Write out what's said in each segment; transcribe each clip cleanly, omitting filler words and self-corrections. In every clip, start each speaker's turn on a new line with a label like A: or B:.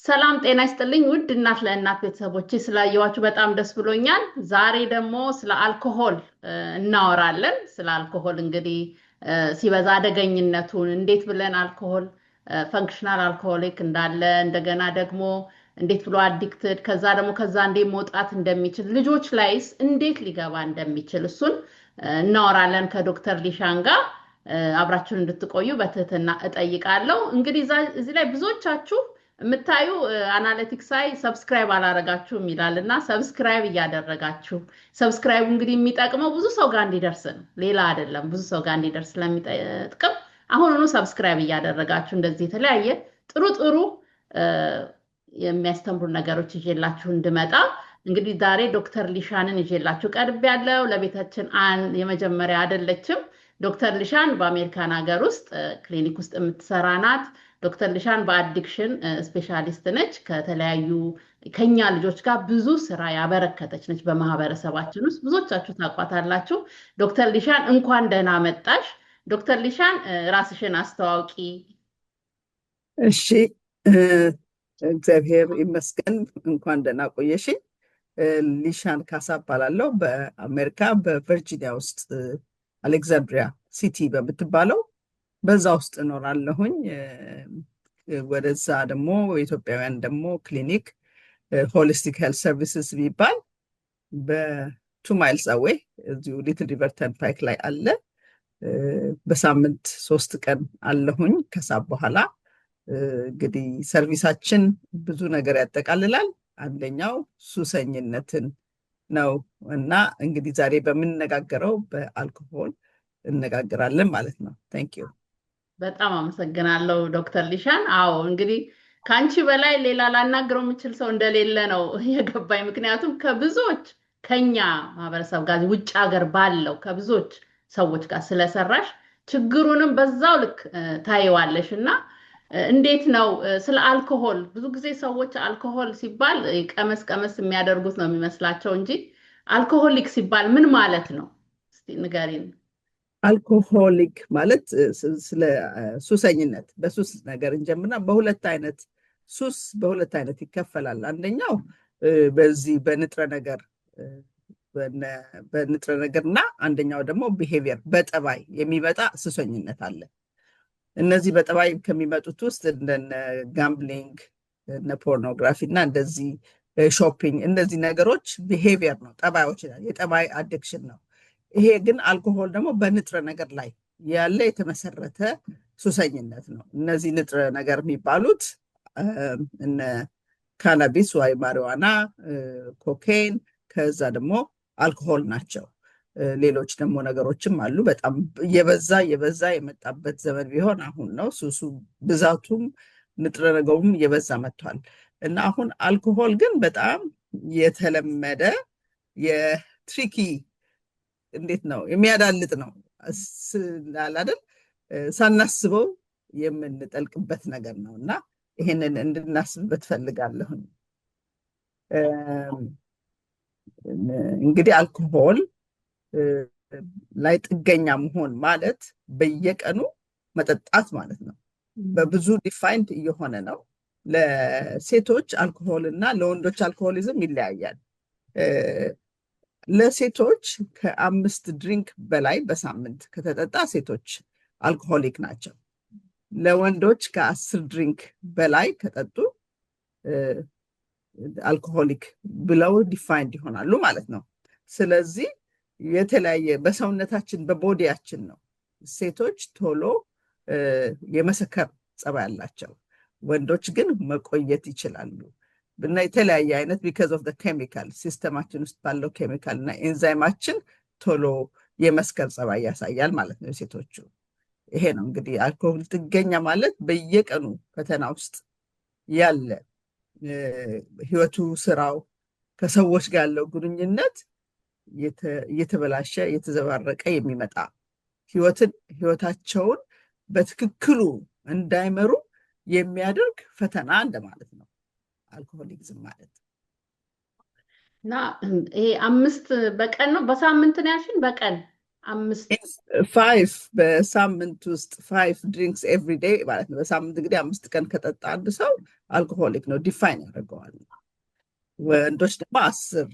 A: ሰላም ጤና ይስጥልኝ ውድ እናት ለእናት ቤተሰቦቼ ስላየዋችሁ በጣም ደስ ብሎኛል። ዛሬ ደግሞ ስለ አልኮሆል እናወራለን። ስለ አልኮሆል እንግዲህ ሲበዛ አደገኝነቱን እንዴት ብለን አልኮሆል ፈንክሽናል አልኮሆሊክ እንዳለ እንደገና ደግሞ እንዴት ብሎ አዲክትድ ከዛ ደግሞ ከዛ እንዴት መውጣት እንደሚችል ልጆች ላይስ እንዴት ሊገባ እንደሚችል እሱን እናወራለን ከዶክተር ሊሻን ጋር። አብራችሁን እንድትቆዩ በትህትና እጠይቃለሁ። እንግዲህ እዚህ ላይ ብዙዎቻችሁ የምታዩ አናሊቲክስ ላይ ሰብስክራይብ አላረጋችሁም ይላልና ሰብስክራይብ እያደረጋችሁ ሰብስክራይቡ እንግዲህ የሚጠቅመው ብዙ ሰው ጋር እንዲደርስ ነው፣ ሌላ አይደለም። ብዙ ሰው ጋር እንዲደርስ ስለሚጠቅም አሁኑኑ ሰብስክራይብ እያደረጋችሁ እንደዚህ የተለያየ ጥሩ ጥሩ የሚያስተምሩ ነገሮች ይዤላችሁ እንድመጣ እንግዲህ ዛሬ ዶክተር ሊሻንን ይዤላችሁ ቀርብ ያለው ለቤታችን የመጀመሪያ አይደለችም። ዶክተር ሊሻን በአሜሪካን ሀገር ውስጥ ክሊኒክ ውስጥ የምትሰራ ናት። ዶክተር ሊሻን በአዲክሽን ስፔሻሊስት ነች። ከተለያዩ ከኛ ልጆች ጋር ብዙ ስራ ያበረከተች ነች። በማህበረሰባችን ውስጥ ብዙዎቻችሁ ታውቋታላችሁ። ዶክተር ሊሻን እንኳን ደህና መጣሽ። ዶክተር ሊሻን ራስሽን አስተዋውቂ።
B: እሺ፣ እግዚአብሔር ይመስገን። እንኳን ደህና ቆየሽ። ሊሻን ካሳ እባላለሁ። በአሜሪካ በቨርጂኒያ ውስጥ አሌክዛንድሪያ ሲቲ በምትባለው በዛ ውስጥ እኖራለሁኝ። ወደዛ ደግሞ የኢትዮጵያውያን ደግሞ ክሊኒክ ሆሊስቲክ ሄልት ሰርቪስስ የሚባል በ2 ማይልስ አዌይ እዚሁ ሊትል ሪቨር ተርንፓይክ ላይ አለ። በሳምንት 3 ቀን አለሁኝ። ከሳብ በኋላ እንግዲህ ሰርቪሳችን ብዙ ነገር ያጠቃልላል። አንደኛው ሱሰኝነትን ነው እና እንግዲህ ዛሬ በምንነጋገረው በአልኮሆል እነጋገራለን ማለት ነው። ታንክ ዩ።
A: በጣም አመሰግናለሁ ዶክተር ሊሻን። አዎ እንግዲህ ከአንቺ በላይ ሌላ ላናግረው የምችል ሰው እንደሌለ ነው የገባኝ። ምክንያቱም ከብዙዎች ከኛ ማህበረሰብ ጋር ውጭ ሀገር ባለው ከብዙዎች ሰዎች ጋር ስለሰራሽ ችግሩንም በዛው ልክ ታይዋለሽ እና እንዴት ነው ስለ አልኮሆል ብዙ ጊዜ ሰዎች አልኮሆል ሲባል ቀመስ ቀመስ የሚያደርጉት ነው የሚመስላቸው እንጂ አልኮሆሊክ ሲባል ምን ማለት ነው? እስቲ ንገሪን።
B: አልኮሆሊክ ማለት ስለ ሱሰኝነት በሱስ ነገር እንጀምርና በሁለት አይነት ሱስ በሁለት አይነት ይከፈላል። አንደኛው በዚህ በንጥረ ነገርና አንደኛው ደግሞ ቢሄቪየር በጠባይ የሚመጣ ሱሰኝነት አለ። እነዚህ በጠባይ ከሚመጡት ውስጥ እንደነ ጋምብሊንግ፣ እነ ፖርኖግራፊ እና እንደዚህ ሾፒንግ፣ እነዚህ ነገሮች ቢሄቪየር ነው፣ ጠባዮች፣ የጠባይ አዲክሽን ነው። ይሄ ግን አልኮሆል ደግሞ በንጥረ ነገር ላይ ያለ የተመሰረተ ሱሰኝነት ነው። እነዚህ ንጥረ ነገር የሚባሉት እነ ካናቢስ ወይ ማሪዋና፣ ኮኬን፣ ከዛ ደግሞ አልኮሆል ናቸው። ሌሎች ደግሞ ነገሮችም አሉ። በጣም እየበዛ የመጣበት ዘመን ቢሆን አሁን ነው። ሱሱ ብዛቱም ንጥረ ነገሩም እየበዛ መጥቷል እና አሁን አልኮሆል ግን በጣም የተለመደ የትሪኪ እንዴት ነው የሚያዳልጥ ነው አይደል? ሳናስበው የምንጠልቅበት ነገር ነው እና ይሄንን እንድናስብበት ፈልጋለሁ። እንግዲህ አልኮሆል ላይ ጥገኛ መሆን ማለት በየቀኑ መጠጣት ማለት ነው። በብዙ ዲፋይንድ እየሆነ ነው። ለሴቶች አልኮሆል እና ለወንዶች አልኮሆሊዝም ይለያያል። ለሴቶች ከ5 ድሪንክ በላይ በሳምንት ከተጠጣ ሴቶች አልኮሆሊክ ናቸው። ለወንዶች ከ10 ድሪንክ በላይ ከጠጡ አልኮሆሊክ ብለው ዲፋይንድ ይሆናሉ ማለት ነው። ስለዚህ የተለያየ በሰውነታችን በቦዲያችን ነው። ሴቶች ቶሎ የመሰከር ጸባይ ያላቸው፣ ወንዶች ግን መቆየት ይችላሉ እና የተለያየ አይነት because of the chemical ሲስተማችን ውስጥ ባለው ኬሚካል እና ኤንዛይማችን ቶሎ የመስከር ጸባይ ያሳያል ማለት ነው የሴቶቹ። ይሄ ነው እንግዲህ አልኮሆል ጥገኛ ማለት በየቀኑ ፈተና ውስጥ ያለ ህይወቱ፣ ስራው፣ ከሰዎች ጋር ያለው ግንኙነት እየተበላሸ እየተዘባረቀ የሚመጣ ህይወታቸውን በትክክሉ እንዳይመሩ የሚያደርግ ፈተና እንደማለት ነው አልኮሆሊዝም ማለት።
A: እና ይሄ 5 በቀን ነው በሳምንት ነው ያልሽኝ? በቀን 5
B: 5 በሳምንት ውስጥ 5 ድሪንክስ ኤቭሪ ዴይ ማለት ነው። በሳምንት እንግዲህ 5 ቀን ከጠጣ አንድ ሰው አልኮሆሊክ ነው ዲፋይን ያደርገዋል። ወንዶች ደግሞ 10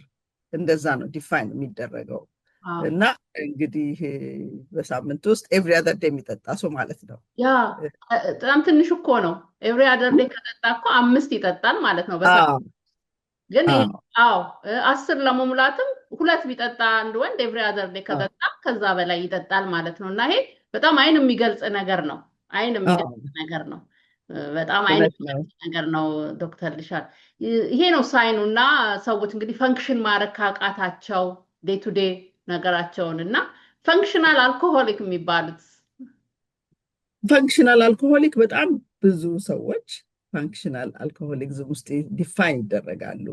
B: እንደዛ ነው ዲፋይን የሚደረገው። እና እንግዲህ በሳምንት ውስጥ ኤቭሪ አዘር ዴይ የሚጠጣ ሰው ማለት ነው።
A: ያ በጣም ትንሽ እኮ ነው። ኤቭሪ አዘር ዴይ ከጠጣ እኮ 5 ይጠጣል ማለት ነው በሳምንት። ግን ይሄ 10 ለመሙላትም 2 ቢጠጣ አንድ ወንድ ኤቭሪ አዘር ዴይ ከጠጣ ከዛ በላይ ይጠጣል ማለት ነው። እና ይሄ በጣም አይን የሚገልጽ ነገር ነው። አይን የሚገልጽ ነገር ነው። በጣም አይን የሚገልጽ ነገር ነው። ዶክተር ሊሻል ይሄ ነው ሳይኑ። እና ሰዎች እንግዲህ ፈንክሽን ማድረግ ካቃታቸው ዴይ ቱ ዴይ ነገራቸውን እና ፈንክሽናል አልኮሆሊክ የሚባሉት
B: ፈንክሽናል አልኮሆሊክ በጣም ብዙ ሰዎች ፋንክሽናል አልኮሆሊክዝም ውስጥ ዲፋይን ይደረጋሉ።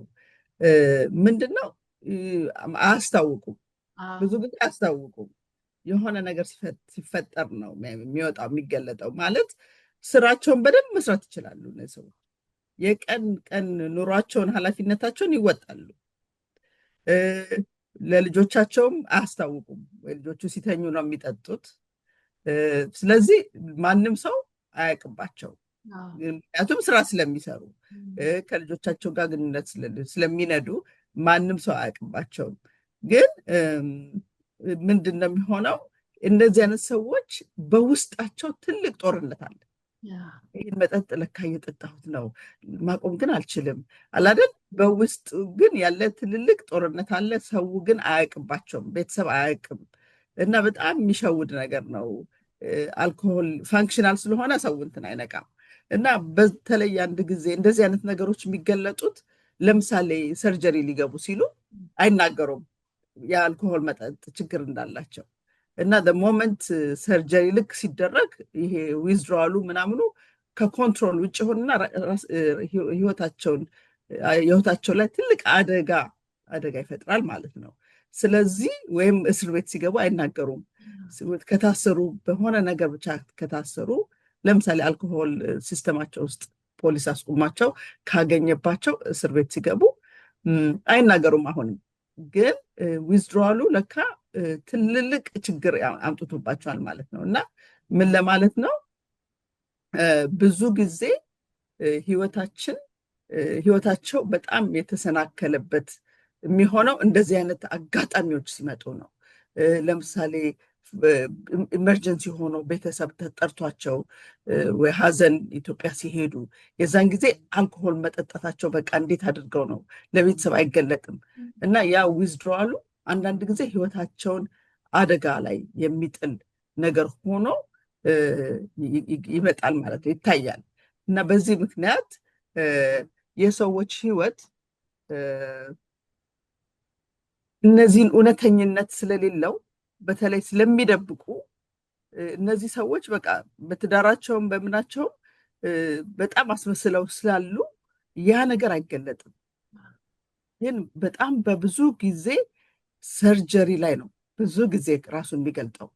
B: ምንድነው? አያስታውቁም። ብዙ ጊዜ አያስታውቁም። የሆነ ነገር ሲፈጠር ነው የሚወጣው የሚገለጠው። ማለት ስራቸውን በደንብ መስራት ይችላሉ። ሰው የቀን ቀን ኑሯቸውን ኃላፊነታቸውን ይወጣሉ። ለልጆቻቸውም አያስታውቁም። ልጆቹ ሲተኙ ነው የሚጠጡት። ስለዚህ ማንም ሰው አያውቅባቸው። ምክንያቱም ስራ ስለሚሰሩ ከልጆቻቸው ጋር ግንኙነት ስለሚነዱ ማንም ሰው አያውቅባቸውም። ግን ምንድን ነው የሚሆነው? እንደዚህ አይነት ሰዎች በውስጣቸው ትልቅ ጦርነት አለ። ይህን መጠጥ ለካ እየጠጣሁት ነው፣ ማቆም ግን አልችልም አላደል። በውስጥ ግን ያለ ትልልቅ ጦርነት አለ። ሰው ግን አያውቅባቸውም፣ ቤተሰብ አያውቅም። እና በጣም የሚሸውድ ነገር ነው። አልኮሆል ፋንክሽናል ስለሆነ ሰው እንትን አይነቃም። እና በተለይ አንድ ጊዜ እንደዚህ አይነት ነገሮች የሚገለጡት ለምሳሌ ሰርጀሪ ሊገቡ ሲሉ አይናገሩም የአልኮሆል መጠጥ ችግር እንዳላቸው። እና ሞመንት ሰርጀሪ ልክ ሲደረግ ይሄ ዊዝድሮዋሉ ምናምኑ ከኮንትሮል ውጭ ሆንና ህይወታቸው ላይ ትልቅ አደጋ ይፈጥራል ማለት ነው። ስለዚህ ወይም እስር ቤት ሲገቡ አይናገሩም። ከታሰሩ በሆነ ነገር ብቻ ከታሰሩ ለምሳሌ አልኮሆል ሲስተማቸው ውስጥ ፖሊስ አስቁማቸው ካገኘባቸው እስር ቤት ሲገቡ አይናገሩም። አሁንም ግን ዊዝድሮዋሉ ለካ ትልልቅ ችግር አምጥቶባቸዋል ማለት ነው። እና ምን ለማለት ነው? ብዙ ጊዜ ህይወታቸው በጣም የተሰናከለበት የሚሆነው እንደዚህ አይነት አጋጣሚዎች ሲመጡ ነው። ለምሳሌ ኢመርጀንሲ ሆኖ ቤተሰብ ተጠርቷቸው ወይ ሀዘን ኢትዮጵያ ሲሄዱ የዛን ጊዜ አልኮሆል መጠጣታቸው በቃ እንዴት አድርገው ነው ለቤተሰብ አይገለጥም። እና ያ ዊዝድሮዋሉ አንዳንድ ጊዜ ህይወታቸውን አደጋ ላይ የሚጥል ነገር ሆኖ ይመጣል ማለት ነው፣ ይታያል። እና በዚህ ምክንያት የሰዎች ህይወት እነዚህን እውነተኝነት ስለሌለው በተለይ ስለሚደብቁ እነዚህ ሰዎች በቃ በትዳራቸውም በምናቸውም በጣም አስመስለው ስላሉ ያ ነገር አይገለጥም። ግን በጣም በብዙ ጊዜ ሰርጀሪ ላይ ነው ብዙ ጊዜ ራሱ የሚገልጠው።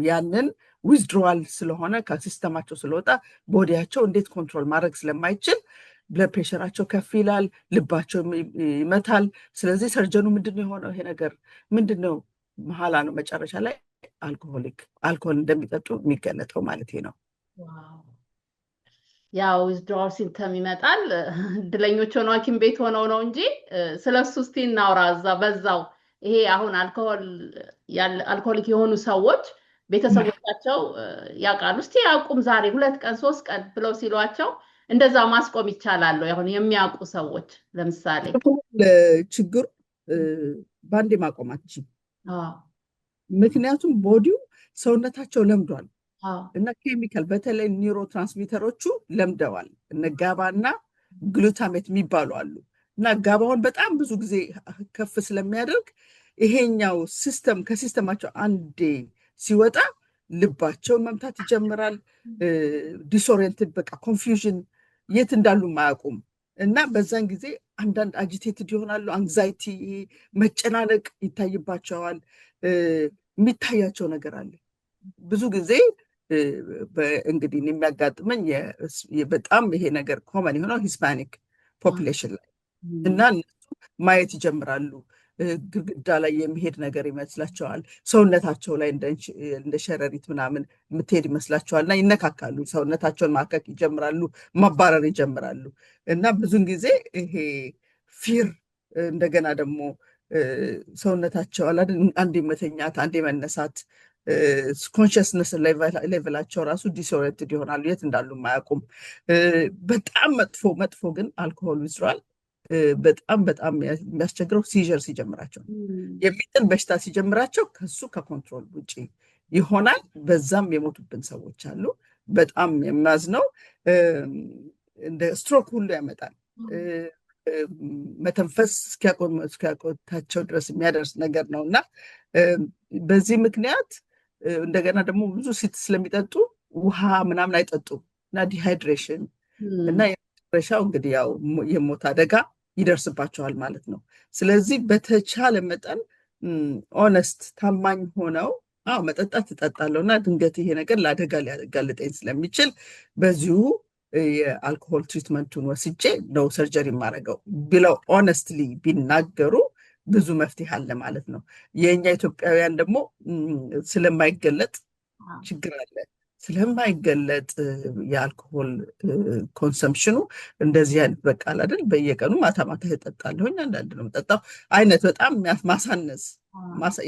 B: ያንን ዊዝድሮዋል ስለሆነ ከሲስተማቸው ስለወጣ ቦዲያቸው እንዴት ኮንትሮል ማድረግ ስለማይችል ብለድ ፕሬሸራቸው ከፍ ይላል፣ ልባቸው ይመታል። ስለዚህ ሰርጀኑ ምንድን ነው የሆነው? ይሄ ነገር ምንድን ነው? መሀላ ነው መጨረሻ ላይ አልኮሆል እንደሚጠጡ የሚገለጠው ማለት ነው።
A: ያው ዊዝድሮዋል ሲምፕተም ይመጣል። እድለኞች ሆነው ሐኪም ቤት ሆነው ነው እንጂ ስለሱ እስቲ እናውራ በዛው። ይሄ አሁን አልኮሆሊክ የሆኑ ሰዎች ቤተሰቦቻቸው ያውቃሉ። እስቲ ያቁም ዛሬ 2 ቀን 3 ቀን ብለው ሲሏቸው እንደዛ ማስቆም ይቻላል? አሁን የሚያውቁ ሰዎች ለምሳሌ
B: ችግሩ ባንዴ ማቆማችን፣ ምክንያቱም ቦዲው ሰውነታቸው ለምዷል እና ኬሚካል በተለይ ኒውሮ ትራንስሚተሮቹ ለምደዋል። እነ ጋባና ግሉታሜት የሚባሉ አሉ። እና ጋባውን በጣም ብዙ ጊዜ ከፍ ስለሚያደርግ ይሄኛው ሲስተም ከሲስተማቸው አንዴ ሲወጣ ልባቸው መምታት ይጀምራል። ዲስኦሪየንትድ በቃ ኮንፊውዥን፣ የት እንዳሉ ማያውቁም። እና በዛን ጊዜ አንዳንድ አጂቴትድ ይሆናሉ። አንግዛይቲ መጨናነቅ ይታይባቸዋል። የሚታያቸው ነገር አለ ብዙ ጊዜ። እንግዲህ የሚያጋጥመኝ በጣም ይሄ ነገር ኮመን የሆነው ሂስፓኒክ ፖፕሌሽን ላይ እና እነሱ ማየት ይጀምራሉ። ግድግዳ ላይ የሚሄድ ነገር ይመስላቸዋል። ሰውነታቸው ላይ እንደ ሸረሪት ምናምን የምትሄድ ይመስላቸዋል እና ይነካካሉ። ሰውነታቸውን ማከክ ይጀምራሉ፣ ማባረር ይጀምራሉ። እና ብዙን ጊዜ ይሄ ፊር እንደገና ደግሞ ሰውነታቸው አንዴ መተኛት አንዴ መነሳት ኮንሽስነስ ሌቭላቸው ራሱ ዲስኦሪየንትድ ይሆናሉ፣ የት እንዳሉ አያውቁም። በጣም መጥፎ ግን አልኮሆል ዊዝድራል በጣም የሚያስቸግረው ሲዥር ሲጀምራቸው የሚጥል በሽታ ሲጀምራቸው ከሱ ከኮንትሮል ውጭ ይሆናል። በዛም የሞቱብን ሰዎች አሉ። በጣም የሚያዝነው እንደ ስትሮክ ሁሉ ያመጣል። መተንፈስ እስኪያቆታቸው ድረስ የሚያደርስ ነገር ነው እና በዚህ ምክንያት እንደገና ደግሞ ብዙ ስለሚጠጡ ውሃ ምናምን አይጠጡም እና ዲሃይድሬሽን እና የመጨረሻው እንግዲህ ያው የሞት አደጋ ይደርስባቸዋል ማለት ነው። ስለዚህ በተቻለ መጠን ኦነስት ታማኝ ሆነው መጠጣት እጠጣለሁ እና ድንገት ይሄ ነገር ለአደጋ ሊያጋልጠኝ ስለሚችል በዚሁ የአልኮሆል ትሪትመንቱን ወስጄ ነው ሰርጀሪ የማደርገው ብለው ኦነስትሊ ቢናገሩ ብዙ መፍትሄ አለ ማለት ነው። የእኛ ኢትዮጵያውያን ደግሞ ስለማይገለጥ ችግር አለ። ስለማይገለጥ የአልኮሆል ኮንሰምፕሽኑ እንደዚህ አይነት በቃል አይደል በየቀኑ ማታ እጠጣለሁኝ አንዳንድ ነው የምጠጣው አይነት በጣም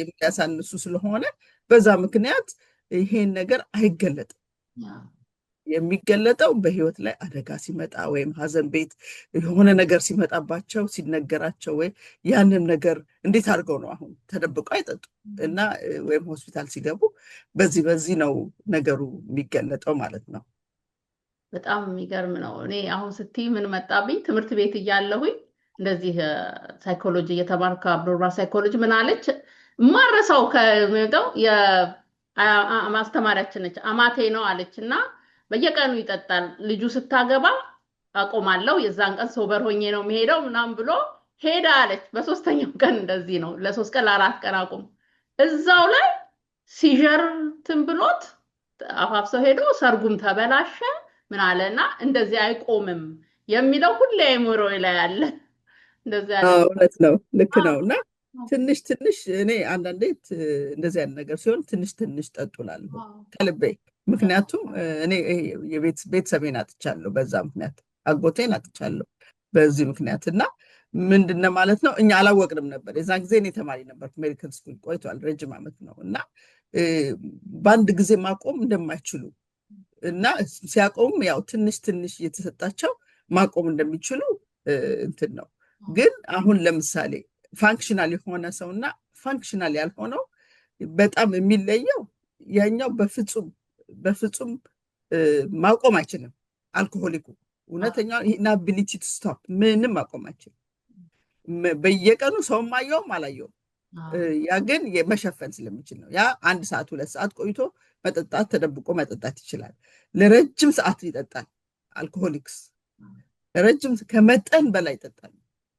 B: የሚያሳንሱ ስለሆነ በዛ ምክንያት ይሄን ነገር አይገለጥም። የሚገለጠው በህይወት ላይ አደጋ ሲመጣ ወይም ሀዘን ቤት የሆነ ነገር ሲመጣባቸው ሲነገራቸው ወይ ያንን ነገር እንዴት አድርገው ነው አሁን ተደብቀው አይጠጡ እና ወይም ሆስፒታል ሲገቡ በዚህ ነው ነገሩ የሚገለጠው ማለት ነው።
A: በጣም የሚገርም ነው። እኔ አሁን ስትይ ምን መጣብኝ፣ ትምህርት ቤት እያለሁኝ እንደዚህ ሳይኮሎጂ እየተማርኩ አብኖርማል ሳይኮሎጂ ምን አለች ማረሳው ከመጣው የማስተማሪያችን ነች አማቴ ነው አለች እና በየቀኑ ይጠጣል። ልጁ ስታገባ አቆማለሁ የዛን ቀን ሶበር ሆኜ ነው የሚሄደው ምናምን ብሎ ሄዳ አለች። በሶስተኛው ቀን እንደዚህ ነው ለ3 ቀን ለ4 ቀን አቁም እዛው ላይ ሲጀር ትንብሎት አፋፍሰው ሄዶ ሰርጉም ተበላሸ ምን አለና እንደዚህ አይቆምም የሚለው ሁሌ አይምሮዬ ላይ አለ። እንደዚህ አለ።
B: እውነት ነው፣ ልክ ነው። እና ትንሽ እኔ አንዳንዴ እንደዚህ አይነት ነገር ሲሆን ትንሽ ጠጡላለሁ ከልቤ። ምክንያቱም እኔ ቤተሰቤን አጥቻለሁ፣ በዛ ምክንያት አጎቴን አጥቻለሁ በዚህ ምክንያት። እና ምንድነው ማለት ነው እኛ አላወቅንም ነበር። የዛን ጊዜ እኔ ተማሪ ነበርኩ፣ ሜዲካል ስኩል ቆይቷል፣ ረጅም ዓመት ነው። እና በአንድ ጊዜ ማቆም እንደማይችሉ እና ሲያቆም ያው ትንሽ እየተሰጣቸው ማቆም እንደሚችሉ እንትን ነው። ግን አሁን ለምሳሌ ፋንክሽናል የሆነ ሰውና ፋንክሽናል ያልሆነው በጣም የሚለየው ያኛው በፍጹም ማቆም አይችልም። አልኮሆሊኩ እውነተኛው ኢናቢሊቲ ቱ ስቶፕ ምንም ማቆም አይችልም። በየቀኑ ሰውም አየውም አላየውም ያ ግን መሸፈን ስለሚችል ነው። ያ 1 ሰዓት 2 ሰዓት ቆይቶ መጠጣት ተደብቆ መጠጣት ይችላል። ለረጅም ሰዓት ይጠጣል። አልኮሆሊክስ ረጅም ከመጠን በላይ ይጠጣል።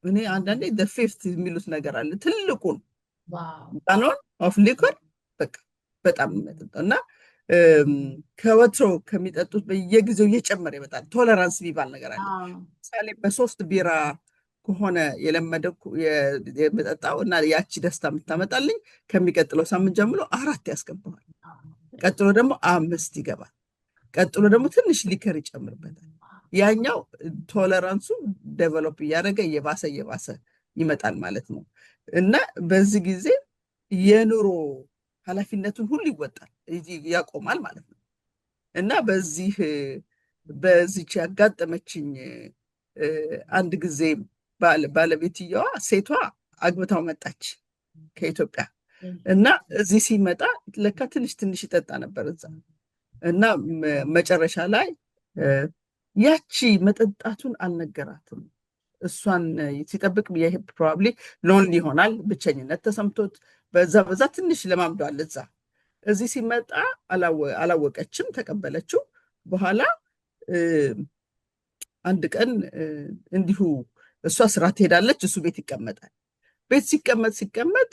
B: እኔ አንዳንዴ ፊፍት የሚሉት ነገር አለ ትልቁን ጋሎን ኦፍ ሊኮር በጣም መጠጣው እና ከወትሮ ከሚጠጡት በየጊዜው እየጨመረ ይመጣል። ቶለራንስ የሚባል ነገር አለ። ምሳሌ በ3 ቢራ ከሆነ የለመደው የመጠጣው እና ያቺ ደስታ የምታመጣልኝ ከሚቀጥለው ሳምንት ጀምሮ 4 ያስገባዋል። ቀጥሎ ደግሞ 5 ይገባል። ቀጥሎ ደግሞ ትንሽ ሊከር ይጨምርበታል። ያኛው ቶለራንሱ ዴቨሎፕ እያደረገ እየባሰ ይመጣል ማለት ነው። እና በዚህ ጊዜ የኑሮ ኃላፊነቱን ሁሉ ይወጣል፣ ያቆማል ማለት ነው። እና በዚች ያጋጠመችኝ አንድ ጊዜ ባለቤትየዋ ሴቷ አግብታው መጣች ከኢትዮጵያ እና እዚህ ሲመጣ ለካ ትንሽ ይጠጣ ነበር እዛ። እና መጨረሻ ላይ ያቺ መጠጣቱን አልነገራትም። እሷን ሲጠብቅ ፕሮባብሊ ሎንሊ ይሆናል፣ ብቸኝነት ተሰምቶት በዛ ትንሽ ለማምዷል። እዚህ ሲመጣ አላወቀችም፣ ተቀበለችው። በኋላ አንድ ቀን እንዲሁ እሷ ስራ ትሄዳለች፣ እሱ ቤት ይቀመጣል። ቤት ሲቀመጥ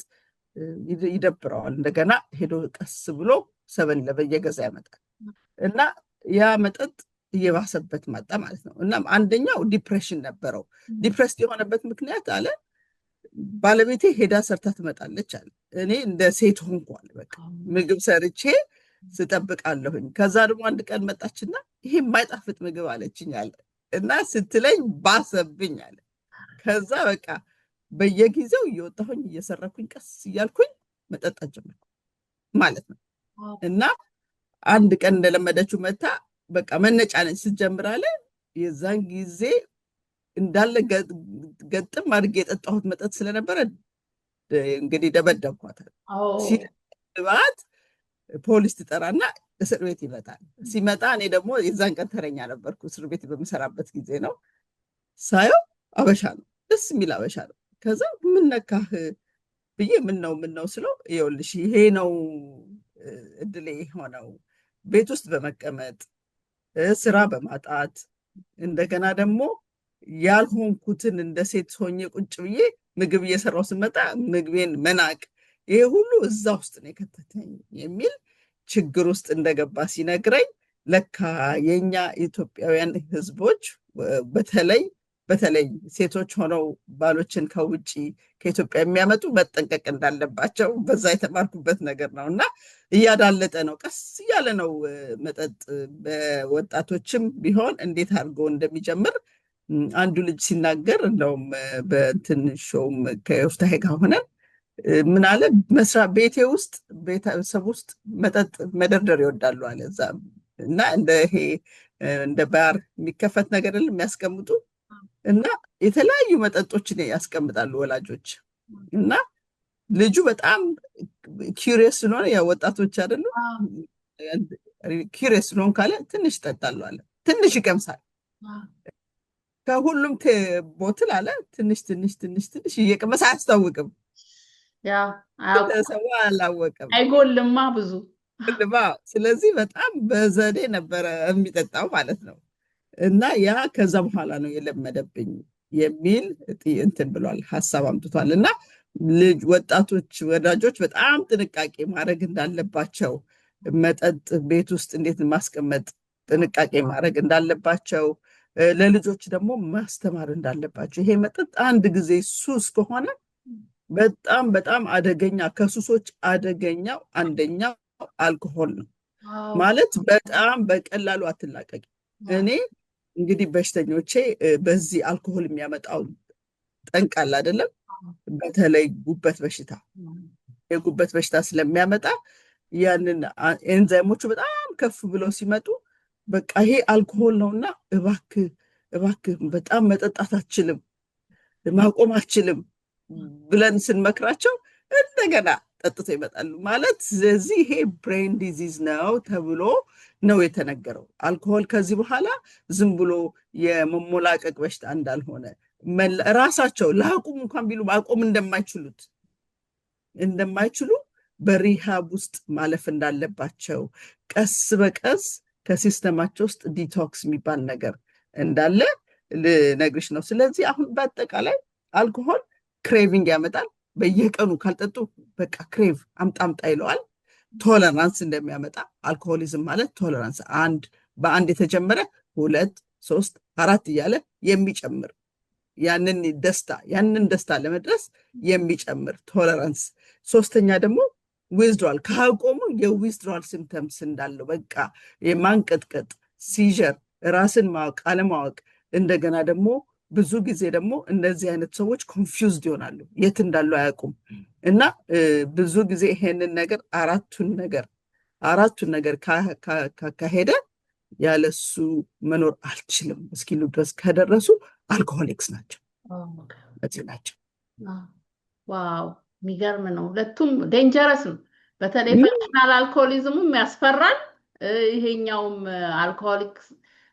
B: ይደብረዋል። እንደገና ሄዶ ቀስ ብሎ 7-11 እየገዛ ያመጣል እና ያ መጠጥ እየባሰበት መጣ ማለት ነው። እና አንደኛው ዲፕሬሽን ነበረው። ዲፕሬስድ የሆነበት ምክንያት አለ ባለቤቴ ሄዳ ሰርታ ትመጣለች አለ። እኔ እንደ ሴት ሆንኩ አለ። በቃ ምግብ ሰርቼ ስጠብቃለሁኝ። ከዛ ደግሞ አንድ ቀን መጣችና ይሄ የማይጣፍጥ ምግብ አለችኝ አለ እና ስትለኝ ባሰብኝ አለ። ከዛ በቃ በየጊዜው እየወጣሁኝ እየሰራኩኝ ቀስ እያልኩኝ መጠጣት ጀመርኩ ማለት ነው። እና አንድ ቀን እንደለመደችው መታ በቃ መነጫነጭ ስትጀምር አለ የዛን ጊዜ እንዳለ ገጥም አድርጌ የጠጣሁት መጠጥ ስለነበረ እንግዲህ ደበደብኳታል። ሲደብባት ፖሊስ ትጠራና እስር ቤት ይመጣል። ሲመጣ እኔ ደግሞ የዛን ቀን ተረኛ ነበርኩ። እስር ቤት በምሰራበት ጊዜ ነው። ሳየው አበሻ ነው፣ ደስ የሚል አበሻ ነው። ከዛ ምን ነካህ ብዬ ምን ነው ስለው ይኸውልሽ ይሄ ነው እድሌ ሆነው ቤት ውስጥ በመቀመጥ ስራ በማጣት እንደገና ደግሞ ያልሆንኩትን እንደ ሴት ሆኜ ቁጭ ብዬ ምግብ እየሰራው ስመጣ ምግቤን መናቅ፣ ይሄ ሁሉ እዛ ውስጥ ነው የከተተኝ የሚል ችግር ውስጥ እንደገባ ሲነግረኝ ለካ የኛ ኢትዮጵያውያን ህዝቦች በተለይ ሴቶች ሆነው ባሎችን ከውጭ ከኢትዮጵያ የሚያመጡ መጠንቀቅ እንዳለባቸው በዛ የተማርኩበት ነገር ነው። እና እያዳለጠ ነው፣ ቀስ እያለ ነው መጠጥ በወጣቶችም ቢሆን እንዴት አድርጎ እንደሚጀምር አንዱ ልጅ ሲናገር እንደውም በትንሾም ከዮፍታሔ ጋር ሆነን ምን አለ መስሪያ ቤቴ ውስጥ ቤተሰብ ውስጥ መጠጥ መደርደር ይወዳሉ አለ። እና እንደ ባር የሚከፈት ነገር የሚያስቀምጡ እና የተለያዩ መጠጦችን ያስቀምጣሉ ወላጆች። እና ልጁ በጣም ኪሪየስ ስለሆነ ያው ወጣቶች አይደሉ ኪሪየስ ስለሆን ካለ ትንሽ ይጠጣሉ አለ። ትንሽ ይቀምሳል ከሁሉም ቦትል አለ ትንሽ እየቀመሰ አያስታውቅም። ሰው አላወቅም፣
A: አይጎልማ ብዙ።
B: ስለዚህ በጣም በዘዴ ነበረ የሚጠጣው ማለት ነው። እና ያ ከዛ በኋላ ነው የለመደብኝ የሚል እንትን ብሏል፣ ሀሳብ አምጥቷል። እና ወጣቶች ወዳጆች በጣም ጥንቃቄ ማድረግ እንዳለባቸው፣ መጠጥ ቤት ውስጥ እንዴት ማስቀመጥ ጥንቃቄ ማድረግ እንዳለባቸው፣ ለልጆች ደግሞ ማስተማር እንዳለባቸው። ይሄ መጠጥ አንድ ጊዜ ሱስ ከሆነ በጣም በጣም አደገኛ፣ ከሱሶች አደገኛው አንደኛው አልኮሆል ነው ማለት በጣም በቀላሉ አትላቀቂ። እኔ እንግዲህ በሽተኞቼ በዚህ አልኮሆል የሚያመጣው ጠንቃል አይደለም፣ በተለይ የጉበት በሽታ ስለሚያመጣ ያንን ኤንዛይሞቹ በጣም ከፍ ብለው ሲመጡ በቃ ይሄ አልኮሆል ነውና እባክህ በጣም መጠጣት አትችልም፣ ማቆም አትችልም ብለን ስንመክራቸው እንደገና ጠጥቶ ይመጣሉ ማለት። ስለዚህ ይሄ ብሬን ዲዚዝ ነው ተብሎ ነው የተነገረው። አልኮሆል ከዚህ በኋላ ዝም ብሎ የመሞላቀቅ በሽታ እንዳልሆነ ራሳቸው ለአቁም እንኳን ቢሉ ማቆም እንደማይችሉ በሪሃብ ውስጥ ማለፍ እንዳለባቸው፣ ቀስ በቀስ ከሲስተማቸው ውስጥ ዲቶክስ የሚባል ነገር እንዳለ ልነግርሽ ነው። ስለዚህ አሁን በአጠቃላይ አልኮሆል ክሬቪንግ ያመጣል። በየቀኑ ካልጠጡ በቃ ክሬቭ አምጣ ይለዋል። ቶለራንስ እንደሚያመጣ አልኮሆሊዝም ማለት ቶለራንስ በአንድ የተጀመረ 2 3 4 እያለ የሚጨምር ያንን ደስታ ለመድረስ የሚጨምር ቶለራንስ። ሶስተኛ ደግሞ ዊዝድራል፣ ካቆሙ የዊዝድራል ሲምፕተምስ እንዳለው በቃ የማንቀጥቀጥ ሲዥር፣ ራስን ማወቅ አለማወቅ። እንደገና ደግሞ ብዙ ጊዜ ደግሞ እነዚህ አይነት ሰዎች ኮንፊውዝድ ይሆናሉ፣ የት እንዳሉ አያውቁም። እና ብዙ ጊዜ ይሄንን ነገር አራቱን ነገር ካካሄደ ያለሱ መኖር አልችልም እስኪሉ ድረስ ከደረሱ አልኮሆሊክስ ናቸው።
A: ዋው የሚገርም ነው። ሁለቱም ዴንጀረስ ነው። በተለይ ፈንክሽናል አልኮሆሊዝሙም ያስፈራል፣ ይሄኛውም አልኮሆሊክስ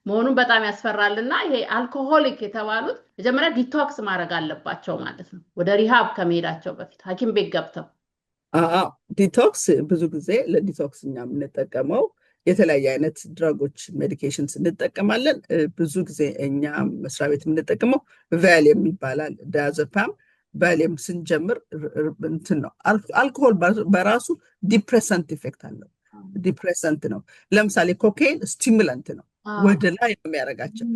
A: መሆኑን በጣም ያስፈራልና ይሄ አልኮሆሊክ የተባሉት መጀመሪያ ዲቶክስ ማድረግ አለባቸው ማለት ነው፣ ወደ ሪሃብ ከመሄዳቸው በፊት ሐኪም ቤት ገብተው።
B: ዲቶክስ ብዙ ጊዜ ለዲቶክስ እኛ የምንጠቀመው የተለያየ አይነት ድራጎች ሜዲኬሽንስ እንጠቀማለን። ብዙ ጊዜ እኛ መስሪያ ቤት የምንጠቀመው ቫሊየም ይባላል፣ ዳያዘፓም። ቫሊየም ስንጀምር እንትን ነው። አልኮሆል በራሱ ዲፕሬሰንት ኢፌክት አለው። ዲፕሬሰንት ነው። ለምሳሌ ኮኬን ስቲሙላንት ነው፣ ወደ ላይ ነው የሚያደርጋቸው።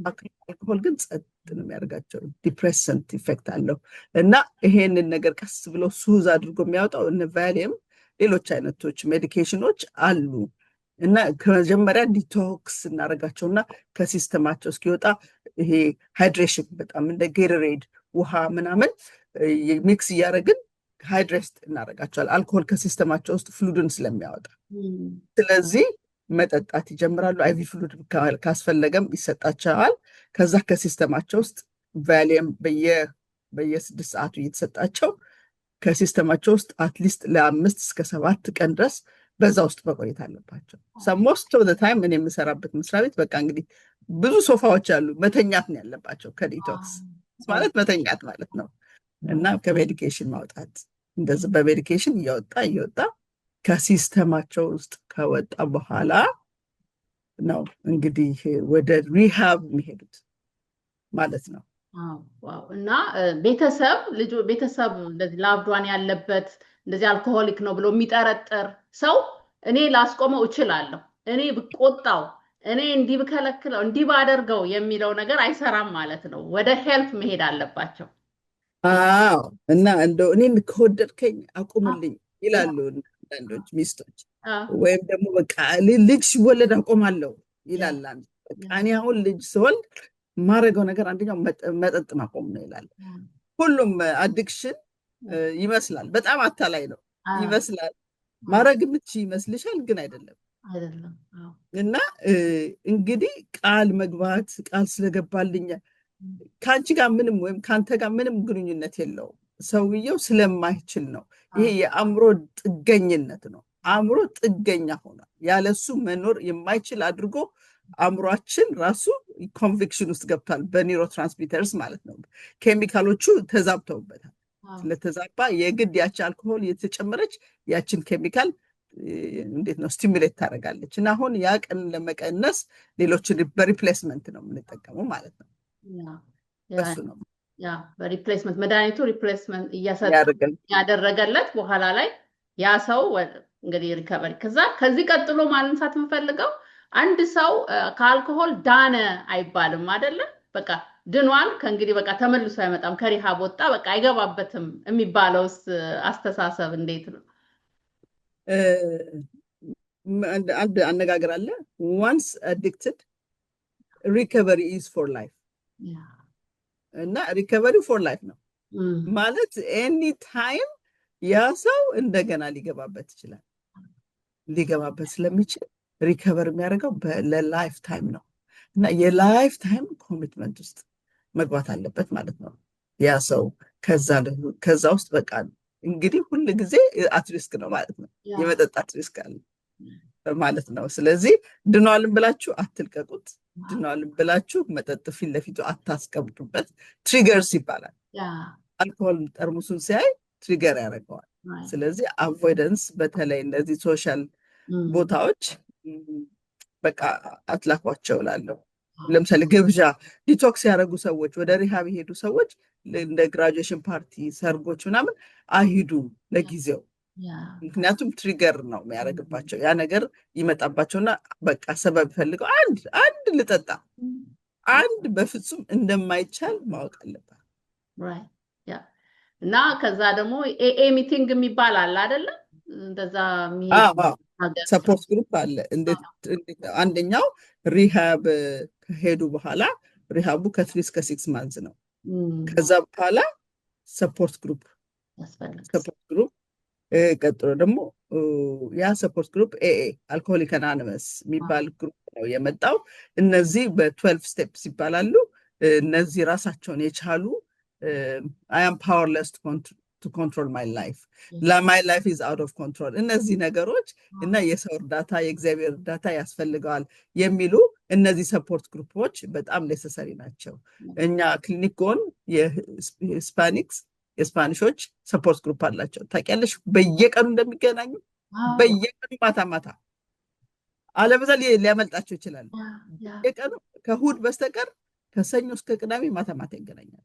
B: አልኮሆል ግን ጸጥ ነው የሚያደርጋቸው። ዲፕሬሰንት ኢፌክት አለው እና ይሄንን ነገር ቀስ ብሎ ሱዝ አድርጎ የሚያወጣው እነ ቫሊየም፣ ሌሎች አይነቶች ሜዲኬሽኖች አሉ እና ከመጀመሪያ ዲቶክስ እናደርጋቸውና ከሲስተማቸው እስኪወጣ ይሄ ሃይድሬሽን በጣም እንደ ጌረሬድ ውሃ ምናምን ሚክስ እያደረግን ሃይድሬት እናደርጋቸዋል። አልኮሆል ከሲስተማቸው ውስጥ ፍሉድን ስለሚያወጣ ስለዚህ መጠጣት ይጀምራሉ። አይቪ ፍሉድ ካስፈለገም ይሰጣቸዋል። ከዛ ከሲስተማቸው ውስጥ ቫሊየም በየ6 ሰዓቱ እየተሰጣቸው ከሲስተማቸው ውስጥ አትሊስት ለ5 እስከ 7 ቀን ድረስ በዛ ውስጥ መቆየት አለባቸው። ሞስት ኦፍ ዘ ታይም እኔ የምሰራበት መስሪያ ቤት በቃ እንግዲህ ብዙ ሶፋዎች አሉ። መተኛት ነው ያለባቸው። ከዲቶክስ ማለት መተኛት ማለት ነው እና ከሜዲኬሽን ማውጣት እንደዚህ በሜዲኬሽን እየወጣ ከሲስተማቸው ውስጥ ከወጣ በኋላ ነው እንግዲህ ወደ ሪሃብ የሚሄዱት ማለት ነው።
A: እና ቤተሰብ እንደዚህ ላብዷን ያለበት እንደዚህ አልኮሆሊክ ነው ብሎ የሚጠረጥር ሰው እኔ ላስቆመው እችላለሁ፣ እኔ ብቆጣው፣ እኔ እንዲህ ብከለክለው፣ እንዲህ ባደርገው የሚለው ነገር አይሰራም ማለት ነው። ወደ ሄልፕ መሄድ አለባቸው።
B: አዎ እና እንደው እኔን ከወደድከኝ አቁምልኝ ይላሉ አንዳንዶች ሚስቶች። ወይም ደግሞ በቃ ልጅ ሲወለድ አቆማለሁ ይላል። በቃ እኔ አሁን ልጅ ስወልድ ማድረገው ነገር አንደኛው መጠጥ ማቆም ነው ይላል። ሁሉም አዲክሽን ይመስላል፣ በጣም አታላይ ነው ይመስላል። ማድረግ የምትችይ ይመስልሻል፣ ግን አይደለም። እና እንግዲህ ቃል መግባት ቃል ስለገባልኝ ከአንቺ ጋር ምንም ወይም ከአንተ ጋር ምንም ግንኙነት የለውም። ሰውየው ስለማይችል ነው። ይሄ የአእምሮ ጥገኝነት ነው። አእምሮ ጥገኛ ሆኗል። ያለሱ መኖር የማይችል አድርጎ አእምሯችን ራሱ ኮንቪክሽን ውስጥ ገብቷል። በኒውሮ ትራንስሚተርስ ማለት ነው። ኬሚካሎቹ ተዛብተውበታል። ስለተዛባ የግድ ያቺ አልኮሆል የተጨመረች ያችን ኬሚካል እንዴት ነው ስቲሙሌት ታደርጋለች። እና አሁን ያ ቀን ለመቀነስ ሌሎችን በሪፕሌስመንት ነው የምንጠቀመው ማለት ነው። እሱ ነው
A: በሪፕሌስመንት መድኃኒቱ ሪፕሌስመንት ያደረገለት በኋላ ላይ ያ ሰው እንግዲህ ሪከቨሪ። ከዚህ ቀጥሎ ማንሳት የምፈልገው አንድ ሰው ከአልኮሆል ዳነ አይባልም አይደለም። በቃ ድኗል፣ ከእንግዲህ በቃ ተመልሶ አይመጣም፣ ከሪሃብ ወጣ፣ በቃ አይገባበትም የሚባለውስ አስተሳሰብ እንዴት ነው?
B: አንድ አነጋገር አለ፣ ዋንስ አዲክትድ ሪከቨሪ ኢዝ ፎር ላይፍ። እና ሪከቨሪ ፎር ላይፍ ነው ማለት ኤኒ ታይም ያ ሰው እንደገና ሊገባበት ይችላል። ሊገባበት ስለሚችል ሪከቨር የሚያደርገው ለላይፍ ታይም ነው። እና የላይፍ ታይም ኮሚትመንት ውስጥ መግባት አለበት ማለት ነው ያ ሰው። ከዛ ውስጥ በቃ እንግዲህ ሁል ጊዜ አትሪስክ ነው ማለት ነው። የመጠጣት ሪስክ አለ ማለት ነው። ስለዚህ ድኗልን ብላችሁ አትልቀቁት። ድኗልን ብላችሁ መጠጥ ፊት ለፊቱ አታስቀምጡበት። ትሪገርስ ይባላል። አልኮሆል ጠርሙሱን ሲያይ ትሪገር ያደርገዋል። ስለዚህ አቮይደንስ፣ በተለይ እነዚህ ሶሻል ቦታዎች በቃ አትላኳቸው እላለሁ። ለምሳሌ ግብዣ ዲቶክስ ያደረጉ ሰዎች፣ ወደ ሪሃብ የሄዱ ሰዎች እንደ ግራጁዌሽን ፓርቲ፣ ሰርጎች ምናምን አይሂዱ ለጊዜው። ምክንያቱም ትሪገር ነው የሚያደርግባቸው። ያ ነገር ይመጣባቸውና በቃ ሰበብ ፈልገው አንድ ልጠጣ አንድ በፍጹም እንደማይቻል ማወቅ አለባት።
A: እና ከዛ ደግሞ ኤኤ ሚቲንግ የሚባል አለ አይደለም? እንደዛ
B: ሰፖርት ግሩፕ አለ። አንደኛው ሪሃብ ከሄዱ በኋላ ሪሃቡ ከ3 እስከ 6 ማንዝ ነው። ከዛ በኋላ ሰፖርት ግሩፕ ቀጥሎ ደግሞ ያ ሰፖርት ግሩፕ ኤኤ አልኮሆሊክ አናኒመስ የሚባል ግሩፕ ነው የመጣው። እነዚህ በ12 ስቴፕስ ይባላሉ። እነዚህ ራሳቸውን የቻሉ I am powerless to control my life. My life is out of control. እነዚህ ነገሮች እና የሰው እርዳታ የእግዚአብሔር እርዳታ ያስፈልገዋል የሚሉ እነዚህ ሰፖርት ግሩፖች በጣም ኔሰሰሪ ናቸው። እኛ ክሊኒክ ጎን የስፓኒሾች ሰፖርት ግሩፕ አላቸው። ታውቂያለሽ? በየቀኑ እንደሚገናኙ በየቀኑ ማታ አለበዛ ሊያመልጣቸው ይችላል። በየቀኑ ከእሑድ በስተቀር ከሰኞ እስከ ቅዳሜ ማታ ይገናኛል።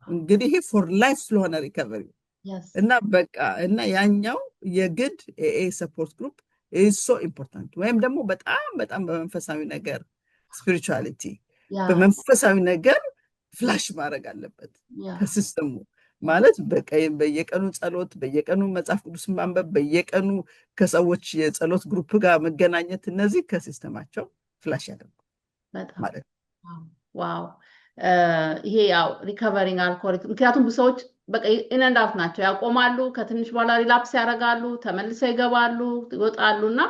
B: እንግዲህ ይሄ ፎር ላይፍ ስለሆነ ሪከቨሪ እና በቃ እና ያኛው የግድ ኤኤ ሰፖርት ግሩፕ ኢዝ ሶ ኢምፖርታንት። ወይም ደግሞ በጣም በመንፈሳዊ ነገር ስፒሪቹዋሊቲ
A: ያ
B: በመንፈሳዊ ነገር ፍላሽ ማድረግ አለበት
A: ያ
B: ከሲስተሙ ማለት በየቀኑ ጸሎት፣ በየቀኑ መጽሐፍ ቅዱስ ማንበብ፣ በየቀኑ ከሰዎች የጸሎት ግሩፕ ጋር መገናኘት፣ እነዚህ ከሲስተማቸው ፍላሽ ያደርጉ
A: በጣም
B: ማለት ነው።
A: ዋው ይሄ ያው ሪከቨሪንግ አልኮሆሊክ ምክንያቱም ብዙ ሰዎች በቃ ኢነንዳት ናቸው፣ ያቆማሉ፣ ከትንሽ በኋላ ሪላፕስ ያደርጋሉ፣ ተመልሰው ይገባሉ፣ ይወጣሉ እና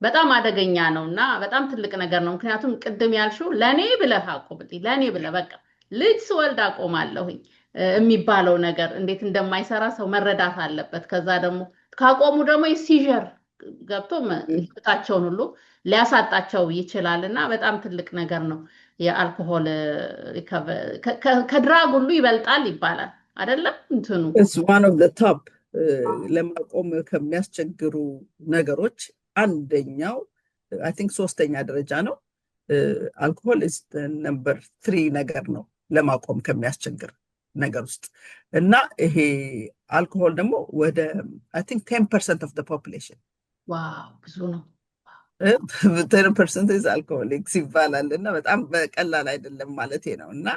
A: በጣም አደገኛ ነው እና በጣም ትልቅ ነገር ነው። ምክንያቱም ቅድም ያልሽው ለኔ ብለህ አቆምልኝ፣ ለኔ ብለህ በቃ ልጅ ስወልድ አቆማለሁኝ የሚባለው ነገር እንዴት እንደማይሰራ ሰው መረዳት አለበት። ከዛ ደግሞ ካቆሙ ደግሞ የሲዥር ገብቶ ህይወታቸውን ሁሉ ሊያሳጣቸው ይችላል እና በጣም ትልቅ ነገር ነው። የአልኮሆል ከድራግ ሁሉ ይበልጣል ይባላል አይደለም? እንትኑ
B: ዋን ኦፍ ዘ ቶፕ ለማቆም ከሚያስቸግሩ ነገሮች አንደኛው አይ ቲንክ 3ኛ ደረጃ ነው። አልኮሆል ኢዝ ነምበር 3 ነገር ነው ለማቆም ከሚያስቸግር ነገር ውስጥ እና ይሄ አልኮሆል ደግሞ ወደ አይ ቲንክ 10% ኦፍ ዘ ፖፑሌሽን
A: ዋው ብዙ ነው።
B: 10% አልኮሆሊክስ ይባላል እና በጣም ቀላል አይደለም ማለት ነው። እና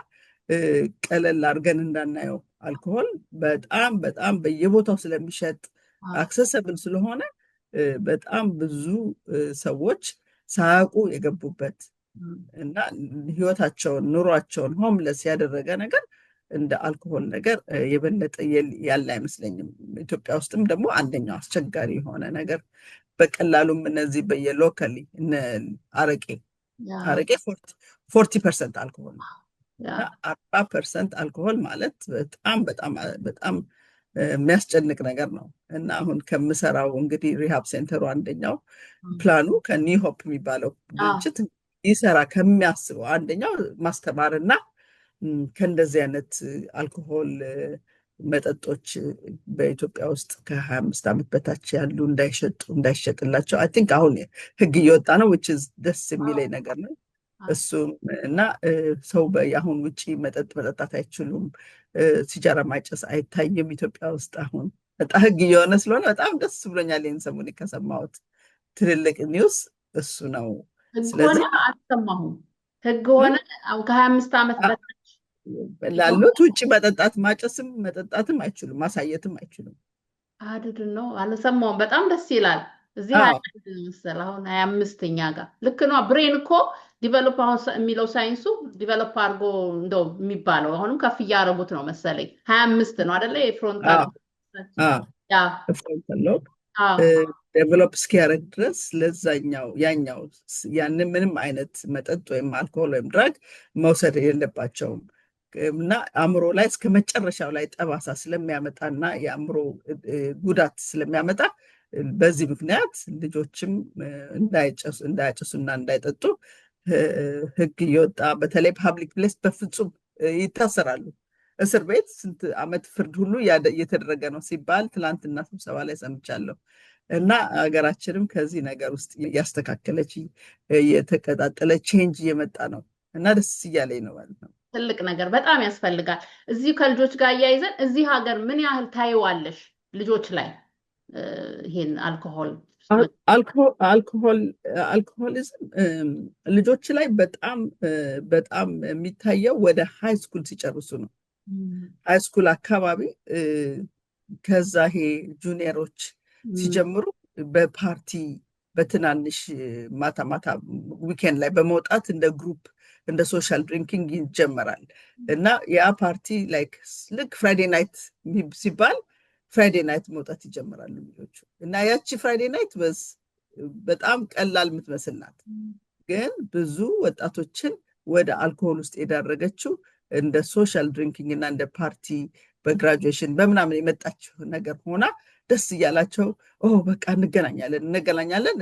B: ቀለል አድርገን እንዳናየው አልኮሆል በጣም በጣም በየቦታው ስለሚሸጥ አክሰሰብል ስለሆነ በጣም ብዙ ሰዎች ሳያውቁ የገቡበት እና ህይወታቸውን ኑሯቸውን ሆምለስ ያደረገ ነገር እንደ አልኮሆል ነገር የበለጠ ያለ አይመስለኝም። ኢትዮጵያ ውስጥም ደግሞ አንደኛው አስቸጋሪ የሆነ ነገር በቀላሉም እነዚህ በየሎካሊ አረቄ 40% አልኮሆል ነው እና 40% አልኮሆል ማለት በጣም በጣም በጣም የሚያስጨንቅ ነገር ነው። እና አሁን ከምሰራው እንግዲህ ሪሃብ ሴንተሩ አንደኛው ፕላኑ ከኒሆፕ የሚባለው ድርጅት ይሰራ ከሚያስበው አንደኛው ማስተማርና ከእንደዚህ አይነት አልኮሆል መጠጦች በኢትዮጵያ ውስጥ ከ25 ዓመት በታች ያሉ እንዳይሸጥላቸው አይ ቲንክ አሁን ህግ እየወጣ ነው which is ደስ የሚለኝ ነገር ነው እሱም እና ሰው አሁን ውጪ መጠጥ መጠጣት አይችሉም፣ ሲጃራ ማጨስ አይታይም ኢትዮጵያ ውስጥ አሁን በጣም ህግ እየሆነ ስለሆነ በጣም ደስ ብሎኛል። ይህን ሰሞኑን ከሰማሁት ትልልቅ ኒውስ እሱ ነው።
A: ስለዚህ አልሰማሁም ህግ ሆነ ከ25 ዓመት በታች
B: ላሉት ውጪ መጠጣት ማጨስም መጠጣትም አይችሉም፣ ማሳየትም አይችሉም።
A: አይደል ነው አልሰማሁም። በጣም ደስ ይላል። እዚህ መሰል አሁን 25ኛ ጋር ልክ ነው። ብሬን እኮ ዲቨሎፕ አሁን የሚለው ሳይንሱ ዲቨሎፕ አድርጎ እንደው የሚባለው አሁንም ከፍ እያደረጉት ነው መሰለኝ። 25 ነው አይደለ? የፍሮንታል
B: ሎብ ዴቨሎፕ እስኪያደርግ ድረስ ለዛኛው ያኛው ያንን ምንም አይነት መጠጥ ወይም አልኮሆል ወይም ድራግ መውሰድ የለባቸውም እና አእምሮ ላይ እስከ መጨረሻው ላይ ጠባሳ ስለሚያመጣና የአእምሮ ጉዳት ስለሚያመጣ በዚህ ምክንያት ልጆችም እንዳያጨሱና እንዳይጠጡ ህግ እየወጣ በተለይ ፓብሊክ ፕሌስ በፍጹም ይታሰራሉ። እስር ቤት ስንት ዓመት ፍርድ ሁሉ እየተደረገ ነው ሲባል ትላንትና ስብሰባ ላይ ሰምቻለሁ። እና ሀገራችንም ከዚህ ነገር ውስጥ እያስተካከለች የተቀጣጠለ ቼንጅ እየመጣ ነው እና ደስ እያለኝ ነው ማለት ነው።
A: ትልቅ ነገር በጣም ያስፈልጋል። እዚሁ ከልጆች ጋር እያይዘን እዚህ ሀገር ምን ያህል ታይዋለሽ ልጆች ላይ ይሄን
B: አልኮሆሊዝም ልጆች ላይ በጣም በጣም የሚታየው ወደ ሃይ ስኩል ሲጨርሱ ነው። ሃይ ስኩል አካባቢ ከዛ ይሄ ጁኒየሮች ሲጀምሩ በፓርቲ በትናንሽ ማታ ማታ ዊኬንድ ላይ በመውጣት እንደ ግሩፕ እንደ ሶሻል ድሪንኪንግ ይጀመራል እና ያ ፓርቲ ላይክ ልክ ፍራይዴ ናይት ሲባል ፍራይዴ ናይት መውጣት ይጀምራሉ ልጆቹ እና ያቺ ፍራይዴ ናይት በጣም ቀላል የምትመስል ናት፣ ግን ብዙ ወጣቶችን ወደ አልኮሆል ውስጥ የዳረገችው እንደ ሶሻል ድሪንኪንግ እና እንደ ፓርቲ በግራጁዌሽን በምናምን የመጣችው ነገር ሆና ደስ እያላቸው በቃ እንገናኛለን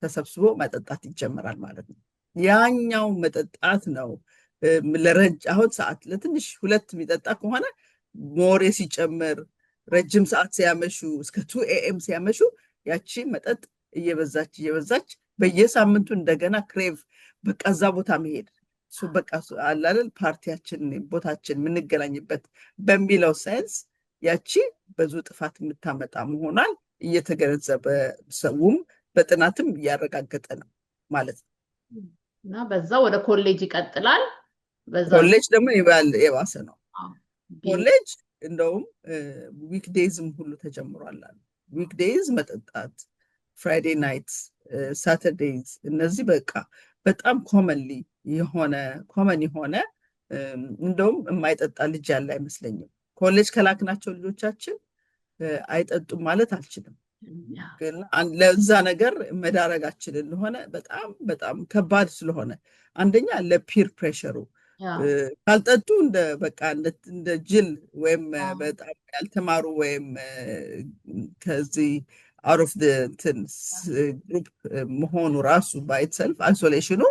B: ተሰብስቦ መጠጣት ይጀምራል ማለት ነው። ያኛው መጠጣት ነው አሁን ሰዓት ለትንሽ 2 የሚጠጣ ከሆነ ሞሬ ሲጨምር ረጅም ሰዓት ሲያመሹ እስከ 2 AM ሲያመሹ ያቺ መጠጥ እየበዛች በየሳምንቱ እንደገና ክሬቭ በቃ እዛ ቦታ መሄድ በቃ አላል ፓርቲያችን ቦታችን የምንገናኝበት በሚለው ሴንስ ያቺ ብዙ ጥፋት የምታመጣ መሆኗን እየተገነዘበ ሰውም በጥናትም እያረጋገጠ ነው ማለት ነው።
A: እና በዛ ወደ ኮሌጅ ይቀጥላል። በዛ
B: ኮሌጅ ደግሞ የባሰ ነው።
A: ቢን
B: ኮሌጅ እንደውም ዊክዴይዝም ሁሉ ተጀምሯል አሉ። ዊክዴይዝ መጠጣት፣ ፍራይዴ ናይት፣ ሳተርዴይዝ፣ እነዚህ በቃ በጣም ኮመን የሆነ እንደውም የማይጠጣ ልጅ ያለ አይመስለኝም። ኮሌጅ ከላክናቸው ልጆቻችን አይጠጡም ማለት አልችልም፣ ግን ለዛ ነገር መዳረጋችን እንደሆነ በጣም በጣም ከባድ ስለሆነ አንደኛ ለፒር ፕሬሸሩ ካልጠጡ በቃ እንደ ጅል ወይም በጣም ያልተማሩ ወይም ከዚህ አውት ኦፍ ግሩፕ መሆኑ ራሱ ባይትሰልፍ አይሶሌሽኑ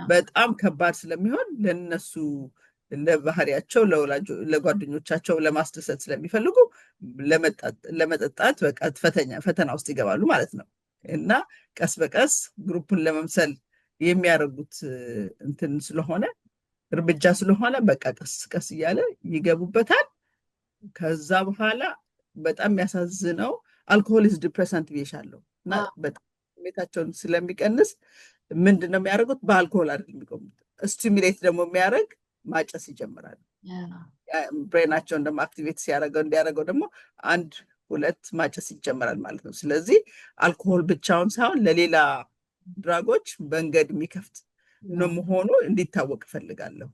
B: በጣም ከባድ ስለሚሆን ለነሱ ለባህሪያቸው ለጓደኞቻቸው ለማስደሰት ስለሚፈልጉ ለመጠጣት በቃ ፈተና ውስጥ ይገባሉ ማለት ነው። እና ቀስ በቀስ ግሩፑን ለመምሰል የሚያደርጉት እንትን ስለሆነ እርምጃ ስለሆነ በቃ ቀስ ቀስ እያለ ይገቡበታል። ከዛ በኋላ በጣም የሚያሳዝነው አልኮሆሊዝ ዲፕሬሰንት ብዬሻለሁ እና በጣም ስሜታቸውን ስለሚቀንስ ምንድን ነው የሚያደርጉት? በአልኮሆል አይደል የሚቆሙት። ስቲሙሌት ደግሞ የሚያደርግ ማጨስ ይጀምራሉ። ብሬናቸውን ደግሞ አክቲቬት እንዲያደርገው ደግሞ 1-2 ማጨስ ይጀምራል ማለት ነው። ስለዚህ አልኮሆል ብቻውን ሳይሆን ለሌላ ድራጎች መንገድ የሚከፍት ነው መሆኑ እንዲታወቅ እፈልጋለሁ።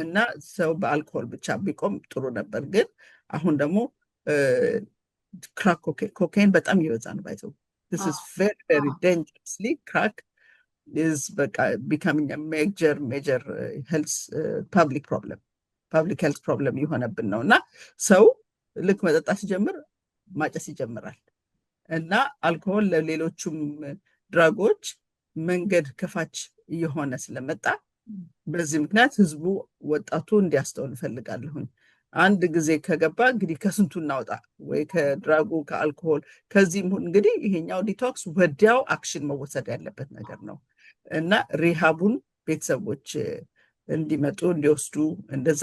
B: እና ሰው በአልኮሆል ብቻ ቢቆም ጥሩ ነበር። ግን አሁን ደግሞ ክራክ ኮካይን በጣም እየበዛ ነው። ባይተው this is very very dangerously crack is becoming a major health public health problem የሆነብን ነው። እና ሰው ልክ መጠጣት ሲጀምር ማጨስ ይጀምራል። እና አልኮሆል ለሌሎቹም ድራጎች መንገድ ከፋች እየሆነ ስለመጣ በዚህ ምክንያት ህዝቡ ወጣቱ እንዲያስተውል እፈልጋለሁኝ። አንድ ጊዜ ከገባ እንግዲህ ከስንቱ እናውጣ፣ ወይ ከድራጉ ከአልኮሆል ከዚህም እንግዲህ ይሄኛው ዲቶክስ ወዲያው አክሽን መወሰድ ያለበት ነገር ነው። እና ሪሃቡን ቤተሰቦች እንዲመጡ እንዲወስዱ እንደዛ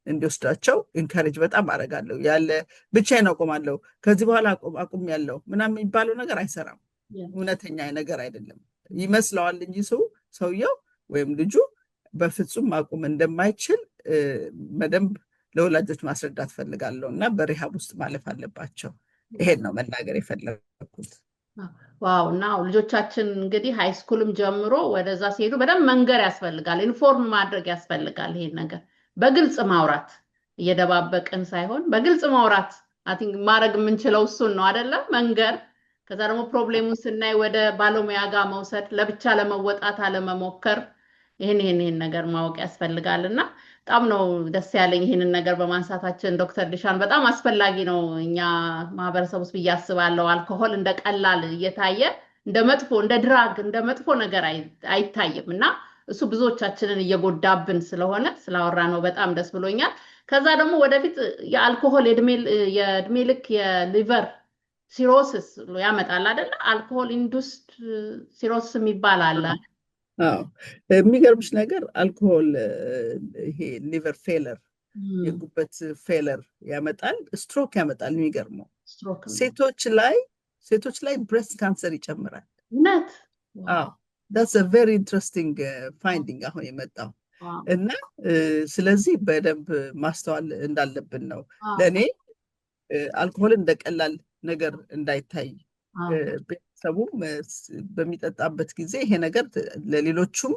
B: እንዲወስዳቸው ኢንካሬጅ በጣም አደርጋለሁ። ያለ ብቻዬን አቆማለሁ ከዚህ በኋላ አቁም ያለው ምናምን የሚባለው ነገር አይሰራም። እውነተኛ ነገር አይደለም። ይመስለዋል እንጂ ሰውየው ወይም ልጁ በፍጹም ማቆም እንደማይችል በደንብ ለወላጆች ማስረዳት ፈልጋለሁ። እና በሪሃብ ውስጥ ማለፍ አለባቸው። ይሄን ነው መናገር የፈለኩት።
A: ዋው! እና ልጆቻችን እንግዲህ ሃይስኩልም ጀምሮ ወደዛ ሲሄዱ በደንብ መንገር ያስፈልጋል፣ ኢንፎርም ማድረግ ያስፈልጋል። ይሄን ነገር በግልጽ ማውራት፣ እየደባበቅን ሳይሆን በግልጽ ማውራት አይ ቲንክ ማድረግ የምንችለው እሱን ነው አይደለ? መንገር። ከዛ ደግሞ ፕሮብሌሙን ስናይ ወደ ባለሙያ ጋር መውሰድ፣ ለብቻ ለመወጣት አለመሞከር። ይሄን ነገር ማወቅ ያስፈልጋል። እና በጣም ነው ደስ ያለኝ ይሄንን ነገር በማንሳታችን ዶክተር ዲሻን። በጣም አስፈላጊ ነው እኛ ማህበረሰብ ውስጥ ብዬ አስባለሁ። አልኮሆል እንደ ቀላል እየታየ እንደ መጥፎ እንደ ድራግ እንደ መጥፎ ነገር አይታይም። እና እሱ ብዙዎቻችንን እየጎዳብን ስለሆነ ስላወራ ነው በጣም ደስ ብሎኛል። ከዛ ደግሞ ወደፊት የአልኮሆል የእድሜ ልክ የሊቨር ሲሮሲስ ያመጣል አይደለ? አልኮሆል ኢንዱስድ ሲሮሲስ የሚባል አለ።
B: የሚገርምሽ ነገር አልኮሆል ይሄ ሊቨር ፌለር የጉበት ፌለር ያመጣል፣ ስትሮክ ያመጣል። የሚገርመው ሴቶች ላይ ብሬስት ካንሰር ይጨምራል።
A: እውነት?
B: that's a very interesting finding አሁን የመጣው። እና ስለዚህ በደንብ ማስተዋል እንዳለብን ነው። ለእኔ አልኮሆል እንደ ቀላል ነገር እንዳይታይ ቤተሰቡም በሚጠጣበት ጊዜ ይሄ ነገር ለሌሎቹም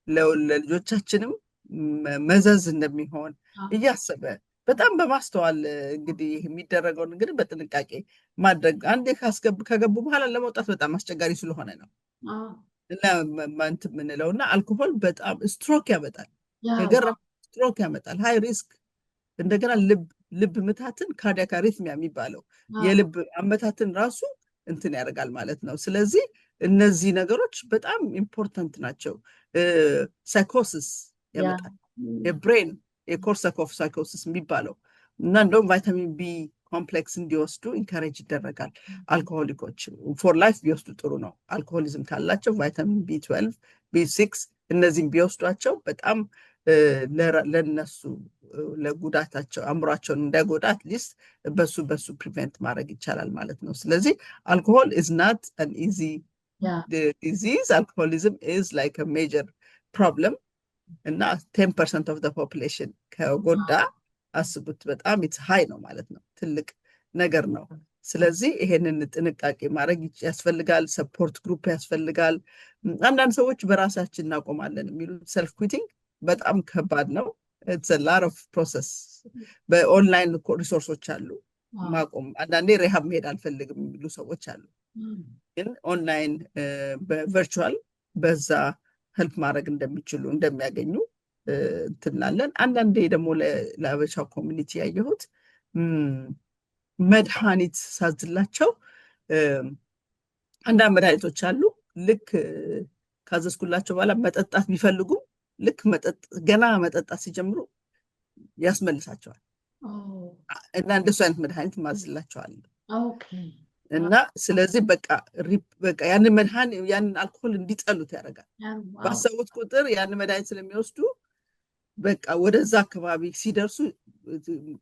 B: ለልጆቻችንም መዘዝ እንደሚሆን እያሰበ በጣም በማስተዋል እንግዲህ የሚደረገውን እንግዲህ በጥንቃቄ ማድረግ። አንዴ ከገቡ በኋላ ለመውጣት በጣም አስቸጋሪ ስለሆነ ነው እና ማንት የምንለው። እና አልኮሆል በጣም ስትሮክ ያመጣል፣ ስትሮክ ያመጣል፣ ሃይ ሪስክ። እንደገና ልብ ምታትን ካርዲያክ አሪትሚያ የሚባለው የልብ አመታትን ራሱ እንትን ያደርጋል ማለት ነው። ስለዚህ እነዚህ ነገሮች በጣም ኢምፖርታንት ናቸው። ሳይኮሲስ ያመጣል፣ የብሬን የኮርሳኮፍ ሳይኮሲስ የሚባለው። እና እንደውም ቫይታሚን ቢ ኮምፕሌክስ እንዲወስዱ ኢንካሬጅ ይደረጋል። አልኮሆሊኮች ፎር ላይፍ ቢወስዱ ጥሩ ነው። አልኮሆሊዝም ካላቸው ቫይታሚን ቢ12 ቢ6 እነዚህም ቢወስዷቸው በጣም ለነሱ ለጉዳታቸው አእምሯቸውን እንዳይጎዳ አትሊስት በሱ ፕሪቨንት ማድረግ ይቻላል ማለት ነው። ስለዚህ አልኮሆል is not an easy
A: Yeah.
B: disease, alcoholism is like a major problem. እና 10% of the population ከጎዳ አስቡት፣ በጣም ኢትስ ሃይ ነው ማለት ነው። ትልቅ ነገር ነው። ስለዚህ ይሄንን ጥንቃቄ ማድረግ ያስፈልጋል። ሰፖርት ግሩፕ ያስፈልጋል። አንዳንድ ሰዎች በራሳችን እናቆማለን የሚሉት ሰልፍ ኩዊቲንግ በጣም ከባድ ነው። ኢትስ አ lot of process። በኦንላይን ሪሶርሶች አሉ ማቆም። አንዳንዴ ሪሃብ መሄድ አልፈልግም የሚሉ ሰዎች አሉ። ግን ኦንላይን በቨርቹዋል በዛ ሄልፕ ማድረግ እንደሚችሉ እንደሚያገኙ እንትናለን። አንዳንዴ ደግሞ ለአበሻው ኮሚኒቲ ያየሁት መድኃኒት ሳዝላቸው አንዳንድ መድኃኒቶች አሉ ልክ ካዘዝኩላቸው በኋላ መጠጣት ቢፈልጉም ልክ ገና መጠጣት ሲጀምሩ ያስመልሳቸዋል። እና እንደሱ አይነት መድኃኒት ማዝላቸዋል። እና ስለዚህ በቃ ያንን መድኃኒት ያንን አልኮሆል እንዲጠሉት ያደርጋል። ባሰቡት ቁጥር ያንን መድኃኒት ስለሚወስዱ በቃ ወደዛ አካባቢ ሲደርሱ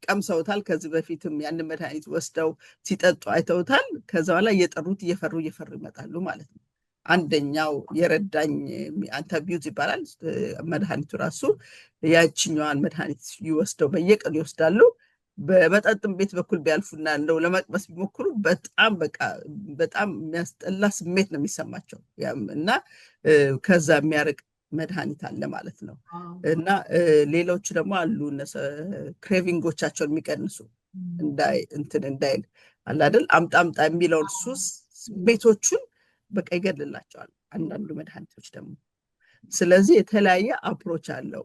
B: ቀምሰውታል። ከዚህ በፊትም ያንን መድኃኒት ወስደው ሲጠጡ አይተውታል። ከዛ በኋላ እየጠሩት እየፈሩ ይመጣሉ ማለት ነው። አንደኛው የረዳኝ አንታቢዩት ይባላል መድኃኒቱ ራሱ። ያችኛዋን መድኃኒት ይወስደው በየቀኑ ይወስዳሉ። በመጠጥም ቤት በኩል ቢያልፉና እንደው ለመቅመስ ቢሞክሩ በጣም የሚያስጠላ ስሜት ነው የሚሰማቸው። እና ከዛ የሚያርቅ መድኃኒት አለ ማለት ነው። እና ሌሎቹ ደግሞ አሉ ክሬቪንጎቻቸውን የሚቀንሱ እንዳይል አለ አይደል፣ አምጣምጣ የሚለውን ሱስ ስሜቶቹን በቃ ይገድልላቸዋል አንዳንዱ መድኃኒቶች ደግሞ። ስለዚህ የተለያየ አፕሮች አለው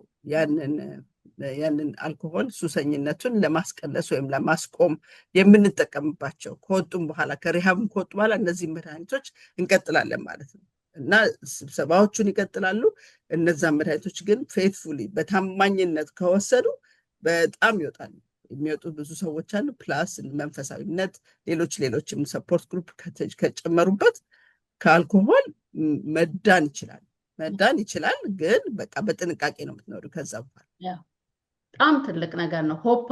B: ያንን አልኮሆል ሱሰኝነቱን ለማስቀነስ ወይም ለማስቆም የምንጠቀምባቸው። ከወጡም በኋላ ከሪሃብም ከወጡ በኋላ እነዚህ መድኃኒቶች እንቀጥላለን ማለት ነው። እና ስብሰባዎቹን ይቀጥላሉ። እነዛን መድኃኒቶች ግን ፌትፉሊ በታማኝነት ከወሰዱ በጣም ይወጣሉ። የሚወጡ ብዙ ሰዎች አሉ። ፕላስ መንፈሳዊነት፣ ሌሎችም ሰፖርት ግሩፕ ከጨመሩበት ከአልኮሆል መዳን ይችላል። ግን በቃ በጥንቃቄ ነው የምትኖሩ ከዛ በኋላ።
A: በጣም ትልቅ ነገር ነው። ሆፕ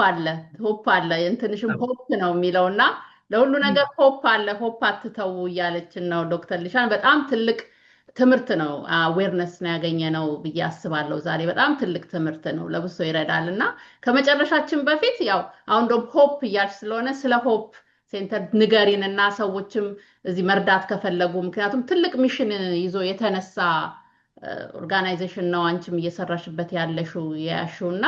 A: አለ እንትንሽም ሆፕ ነው የሚለውና ለሁሉ ነገር ሆፕ አለ፣ ሆፕ አትተው እያለችን ነው ዶክተር ሊሻን። በጣም ትልቅ ትምህርት ነው፣ አዌርነስ ነው ያገኘ ነው ብዬ አስባለሁ ዛሬ። በጣም ትልቅ ትምህርት ነው፣ ለብሶ ይረዳል። እና ከመጨረሻችን በፊት ያው አሁን ደግሞ ሆፕ እያልሽ ስለሆነ ስለ ሆፕ ሴንተር ንገሪን እና ሰዎችም እዚህ መርዳት ከፈለጉ፣ ምክንያቱም ትልቅ ሚሽን ይዞ የተነሳ ኦርጋናይዜሽን ነው አንቺም እየሰራሽበት ያልሽው እና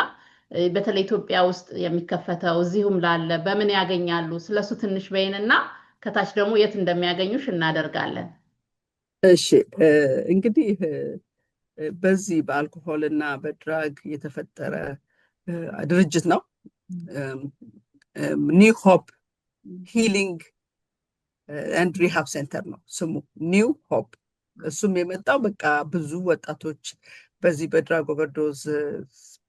A: በተለይ ኢትዮጵያ ውስጥ የሚከፈተው እዚሁም ላለ በምን ያገኛሉ? ስለሱ ትንሽ በይንና ከታች ደግሞ የት እንደሚያገኙሽ እናደርጋለን።
B: እሺ፣ እንግዲህ በዚህ በአልኮሆል እና በድራግ የተፈጠረ ድርጅት ነው። ኒው ሆፕ ሂሊንግ ኤንድ ሪሃብ ሴንተር ነው ስሙ፣ ኒው ሆፕ። እሱም የመጣው በቃ ብዙ ወጣቶች በዚህ በድራግ ኦቨርዶዝ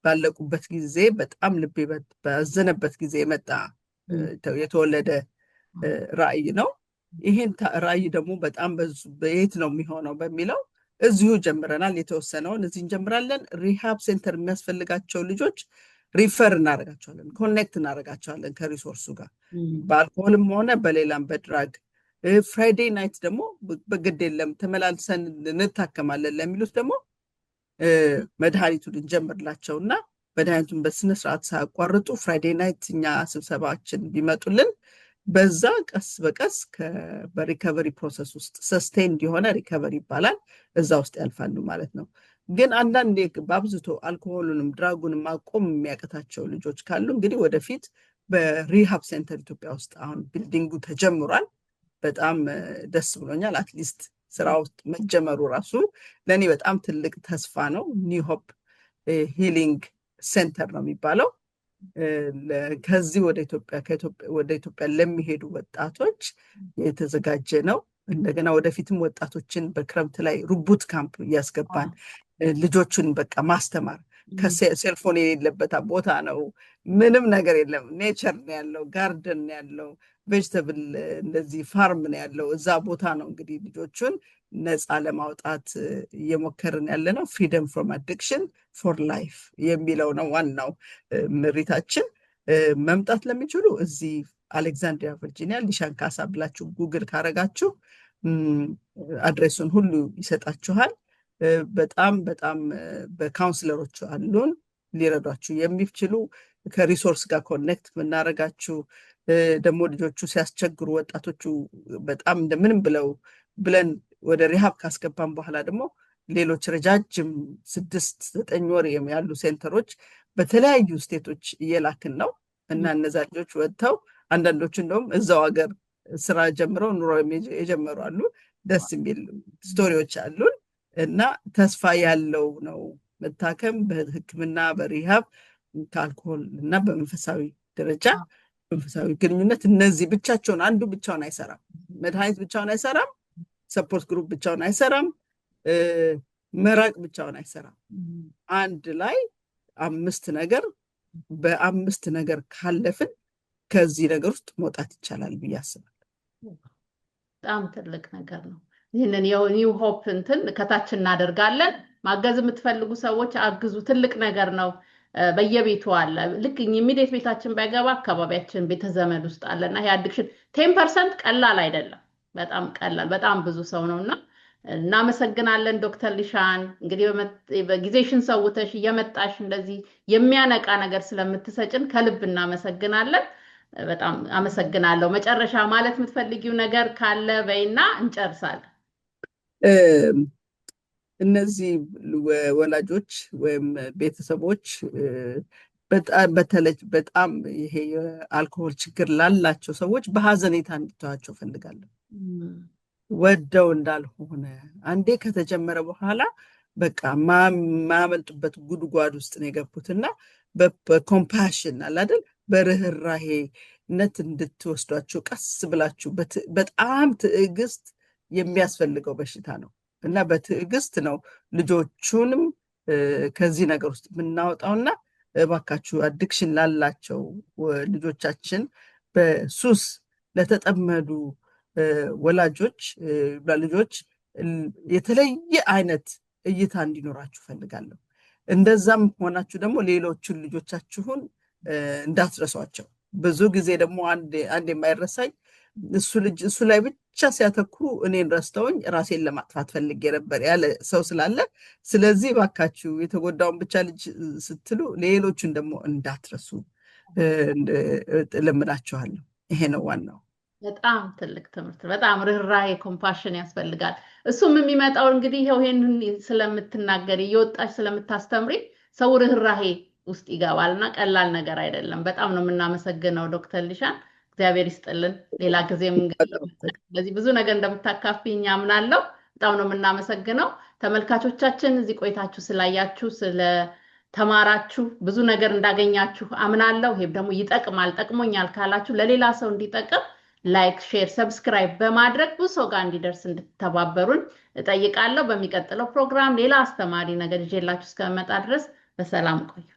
B: ባለቁበት ጊዜ በጣም ልቤ ባዘነበት ጊዜ የመጣ የተወለደ ራዕይ ነው። ይሄን ራዕይ ደግሞ በጣም በየት ነው የሚሆነው በሚለው እዚሁ ጀምረናል። የተወሰነውን እዚህ እንጀምራለን። ሪሃብ ሴንተር የሚያስፈልጋቸው ልጆች ሪፈር እናደርጋቸዋለን፣ ኮኔክት እናደርጋቸዋለን ከሪሶርሱ ጋር በአልኮሆልም ሆነ በሌላም በድራግ። ፍራይዴይ ናይት ደግሞ በግድ የለም ተመላልሰን እንታከማለን ለሚሉት ደግሞ መድኃኒቱን እንጀምርላቸውና መድኃኒቱን በስነስርዓት ሳያቋርጡ ፍራይዴይ ናይት እኛ ስብሰባችን ቢመጡልን በዛ ቀስ በቀስ በሪከቨሪ ፕሮሰስ ውስጥ ሰስቴይንድ የሆነ ሪከቨሪ ይባላል፣ እዛ ውስጥ ያልፋሉ ማለት ነው። ግን አንዳንዴ በአብዝቶ አልኮሆሉንም ድራጉንም ማቆም የሚያቀታቸው ልጆች ካሉ እንግዲህ ወደፊት በሪሃብ ሴንተር ኢትዮጵያ ውስጥ አሁን ቢልዲንጉ ተጀምሯል። በጣም ደስ ብሎኛል። አትሊስት ስራ ውስጥ መጀመሩ ራሱ ለእኔ በጣም ትልቅ ተስፋ ነው። ኒው ሆፕ ሂሊንግ ሴንተር ነው የሚባለው። ከዚህ ወደ ኢትዮጵያ ለሚሄዱ ወጣቶች የተዘጋጀ ነው። እንደገና ወደፊትም ወጣቶችን በክረምት ላይ ሩቡት ካምፕ እያስገባን ልጆቹን በቃ ማስተማር። ከሴልፎን የሌለበት ቦታ ነው፣ ምንም ነገር የለም። ኔቸር ነው ያለው፣ ጋርደን ነው ያለው፣ ቬጅተብል እንደዚህ ፋርም ነው ያለው። እዛ ቦታ ነው እንግዲህ ልጆቹን ነፃ ለማውጣት እየሞከርን ያለ ነው። ፍሪደም ፍሮም አዲክሽን ፎር ላይፍ የሚለው ነው ዋናው ምሪታችን። መምጣት ለሚችሉ እዚህ አሌክዛንድሪያ ቨርጂኒያ ሊሻን ካሳ ብላችሁ ጉግል ካረጋችሁ አድሬሱን ሁሉ ይሰጣችኋል። በጣም በጣም በካውንስለሮች አሉን ሊረዷችሁ የሚችሉ ከሪሶርስ ጋር ኮኔክት የምናደርጋችሁ ደግሞ ልጆቹ ሲያስቸግሩ ወጣቶቹ በጣም እንደምንም ብለን ወደ ሪሃብ ካስገባን በኋላ ደግሞ ሌሎች ረጃጅም 6-9 ወር ያሉ ሴንተሮች በተለያዩ ስቴቶች እየላክን ነው እና እነዛ ልጆች ወጥተው አንዳንዶቹ እንደውም እዛው ሀገር ስራ ጀምረው ኑሮ የጀመሩ አሉ። ደስ የሚል ስቶሪዎች አሉን እና ተስፋ ያለው ነው መታከም በሕክምና በሪሃብ ከአልኮሆል እና በመንፈሳዊ ደረጃ መንፈሳዊ ግንኙነት እነዚህ ብቻቸውን አንዱ ብቻውን አይሰራም። መድኃኒት ብቻውን አይሰራም። ሰፖርት ግሩፕ ብቻውን አይሰራም። መራቅ ብቻውን አይሰራም። አንድ ላይ 5 ነገር በ5 ነገር ካለፍን ከዚህ ነገር ውስጥ መውጣት ይቻላል ብዬ አስባለሁ።
A: በጣም ትልቅ ነገር ነው። ይህንን የኒው ሆፕ እንትን ከታች እናደርጋለን። ማገዝ የምትፈልጉ ሰዎች አግዙ። ትልቅ ነገር ነው። በየቤቱ አለ። ልክ ኢሚዲየት ቤታችን ባይገባ አካባቢያችን ቤተዘመድ ውስጥ አለና ይሄ አዲክሽን 10% ቀላል አይደለም። በጣም ቀላል በጣም ብዙ ሰው ነውና እናመሰግናለን ዶክተር ሊሻን እንግዲህ በጊዜሽን ሰውተሽ እየመጣሽ እንደዚህ የሚያነቃ ነገር ስለምትሰጭን ከልብ እናመሰግናለን። በጣም አመሰግናለሁ። መጨረሻ ማለት የምትፈልጊው ነገር ካለ በይና እንጨርሳለን።
B: እነዚህ ወላጆች ወይም ቤተሰቦች በጣም ይሄ የአልኮሆል ችግር ላላቸው ሰዎች በሀዘኔታ እንድትዋቸው ፈልጋለሁ። ወደው እንዳልሆነ አንዴ ከተጀመረ በኋላ በቃ ማያመልጡበት ጉድጓድ ውስጥ ነው የገቡትና በኮምፓሽን አለ አይደል በርህራሄነት እንድትወስዷቸው ቀስ ብላችሁ በጣም ትዕግስት የሚያስፈልገው በሽታ ነው እና በትዕግስት ነው ልጆቹንም ከዚህ ነገር ውስጥ የምናወጣውና እባካችሁ አዲክሽን ላላቸው ልጆቻችን በሱስ ለተጠመዱ ወላጆች ልጆች የተለየ አይነት እይታ እንዲኖራችሁ ፈልጋለሁ። እንደዛም ሆናችሁ ደግሞ ሌሎችን ልጆቻችሁን እንዳትረሷቸው። ብዙ ጊዜ ደግሞ አንድ የማይረሳኝ እሱ ላይ ብቻ ሲያተኩሩ እኔን ረስተውኝ ራሴን ለማጥፋት ፈልጌ ነበር ያለ ሰው ስላለ፣ ስለዚህ እባካችሁ የተጎዳውን ብቻ ልጅ ስትሉ ሌሎችን ደግሞ እንዳትረሱ እለምናችኋለሁ። ይሄ ነው ዋናው።
A: በጣም ትልቅ ትምህርት። በጣም ርህራሄ ኮምፓሽን ያስፈልጋል። እሱም የሚመጣው እንግዲህ ይሄንን ስለምትናገሪ እየወጣሽ ስለምታስተምሪ ሰው ርህራሄ ውስጥ ይገባልና ቀላል ነገር አይደለም። በጣም ነው የምናመሰግነው ዶክተር ሊሻን። እግዚአብሔር ይስጥልን። ሌላ ጊዜም እንግዲህ ብዙ ነገር እንደምታካፍኝ አምናለሁ። በጣም ነው የምናመሰግነው። ተመልካቾቻችን እዚህ ቆይታችሁ ስላያችሁ ስለተማራችሁ ብዙ ነገር እንዳገኛችሁ አምናለሁ። ይሄም ደግሞ ይጠቅማል ጠቅሞኛል ካላችሁ ለሌላ ሰው እንዲጠቅም ላይክ፣ ሼር፣ ሰብስክራይብ በማድረግ ብዙ ሰው ጋር እንዲደርስ እንድትተባበሩን እጠይቃለሁ። በሚቀጥለው ፕሮግራም ሌላ አስተማሪ ነገር ይዤላችሁ እስከመጣ ድረስ በሰላም ቆዩ።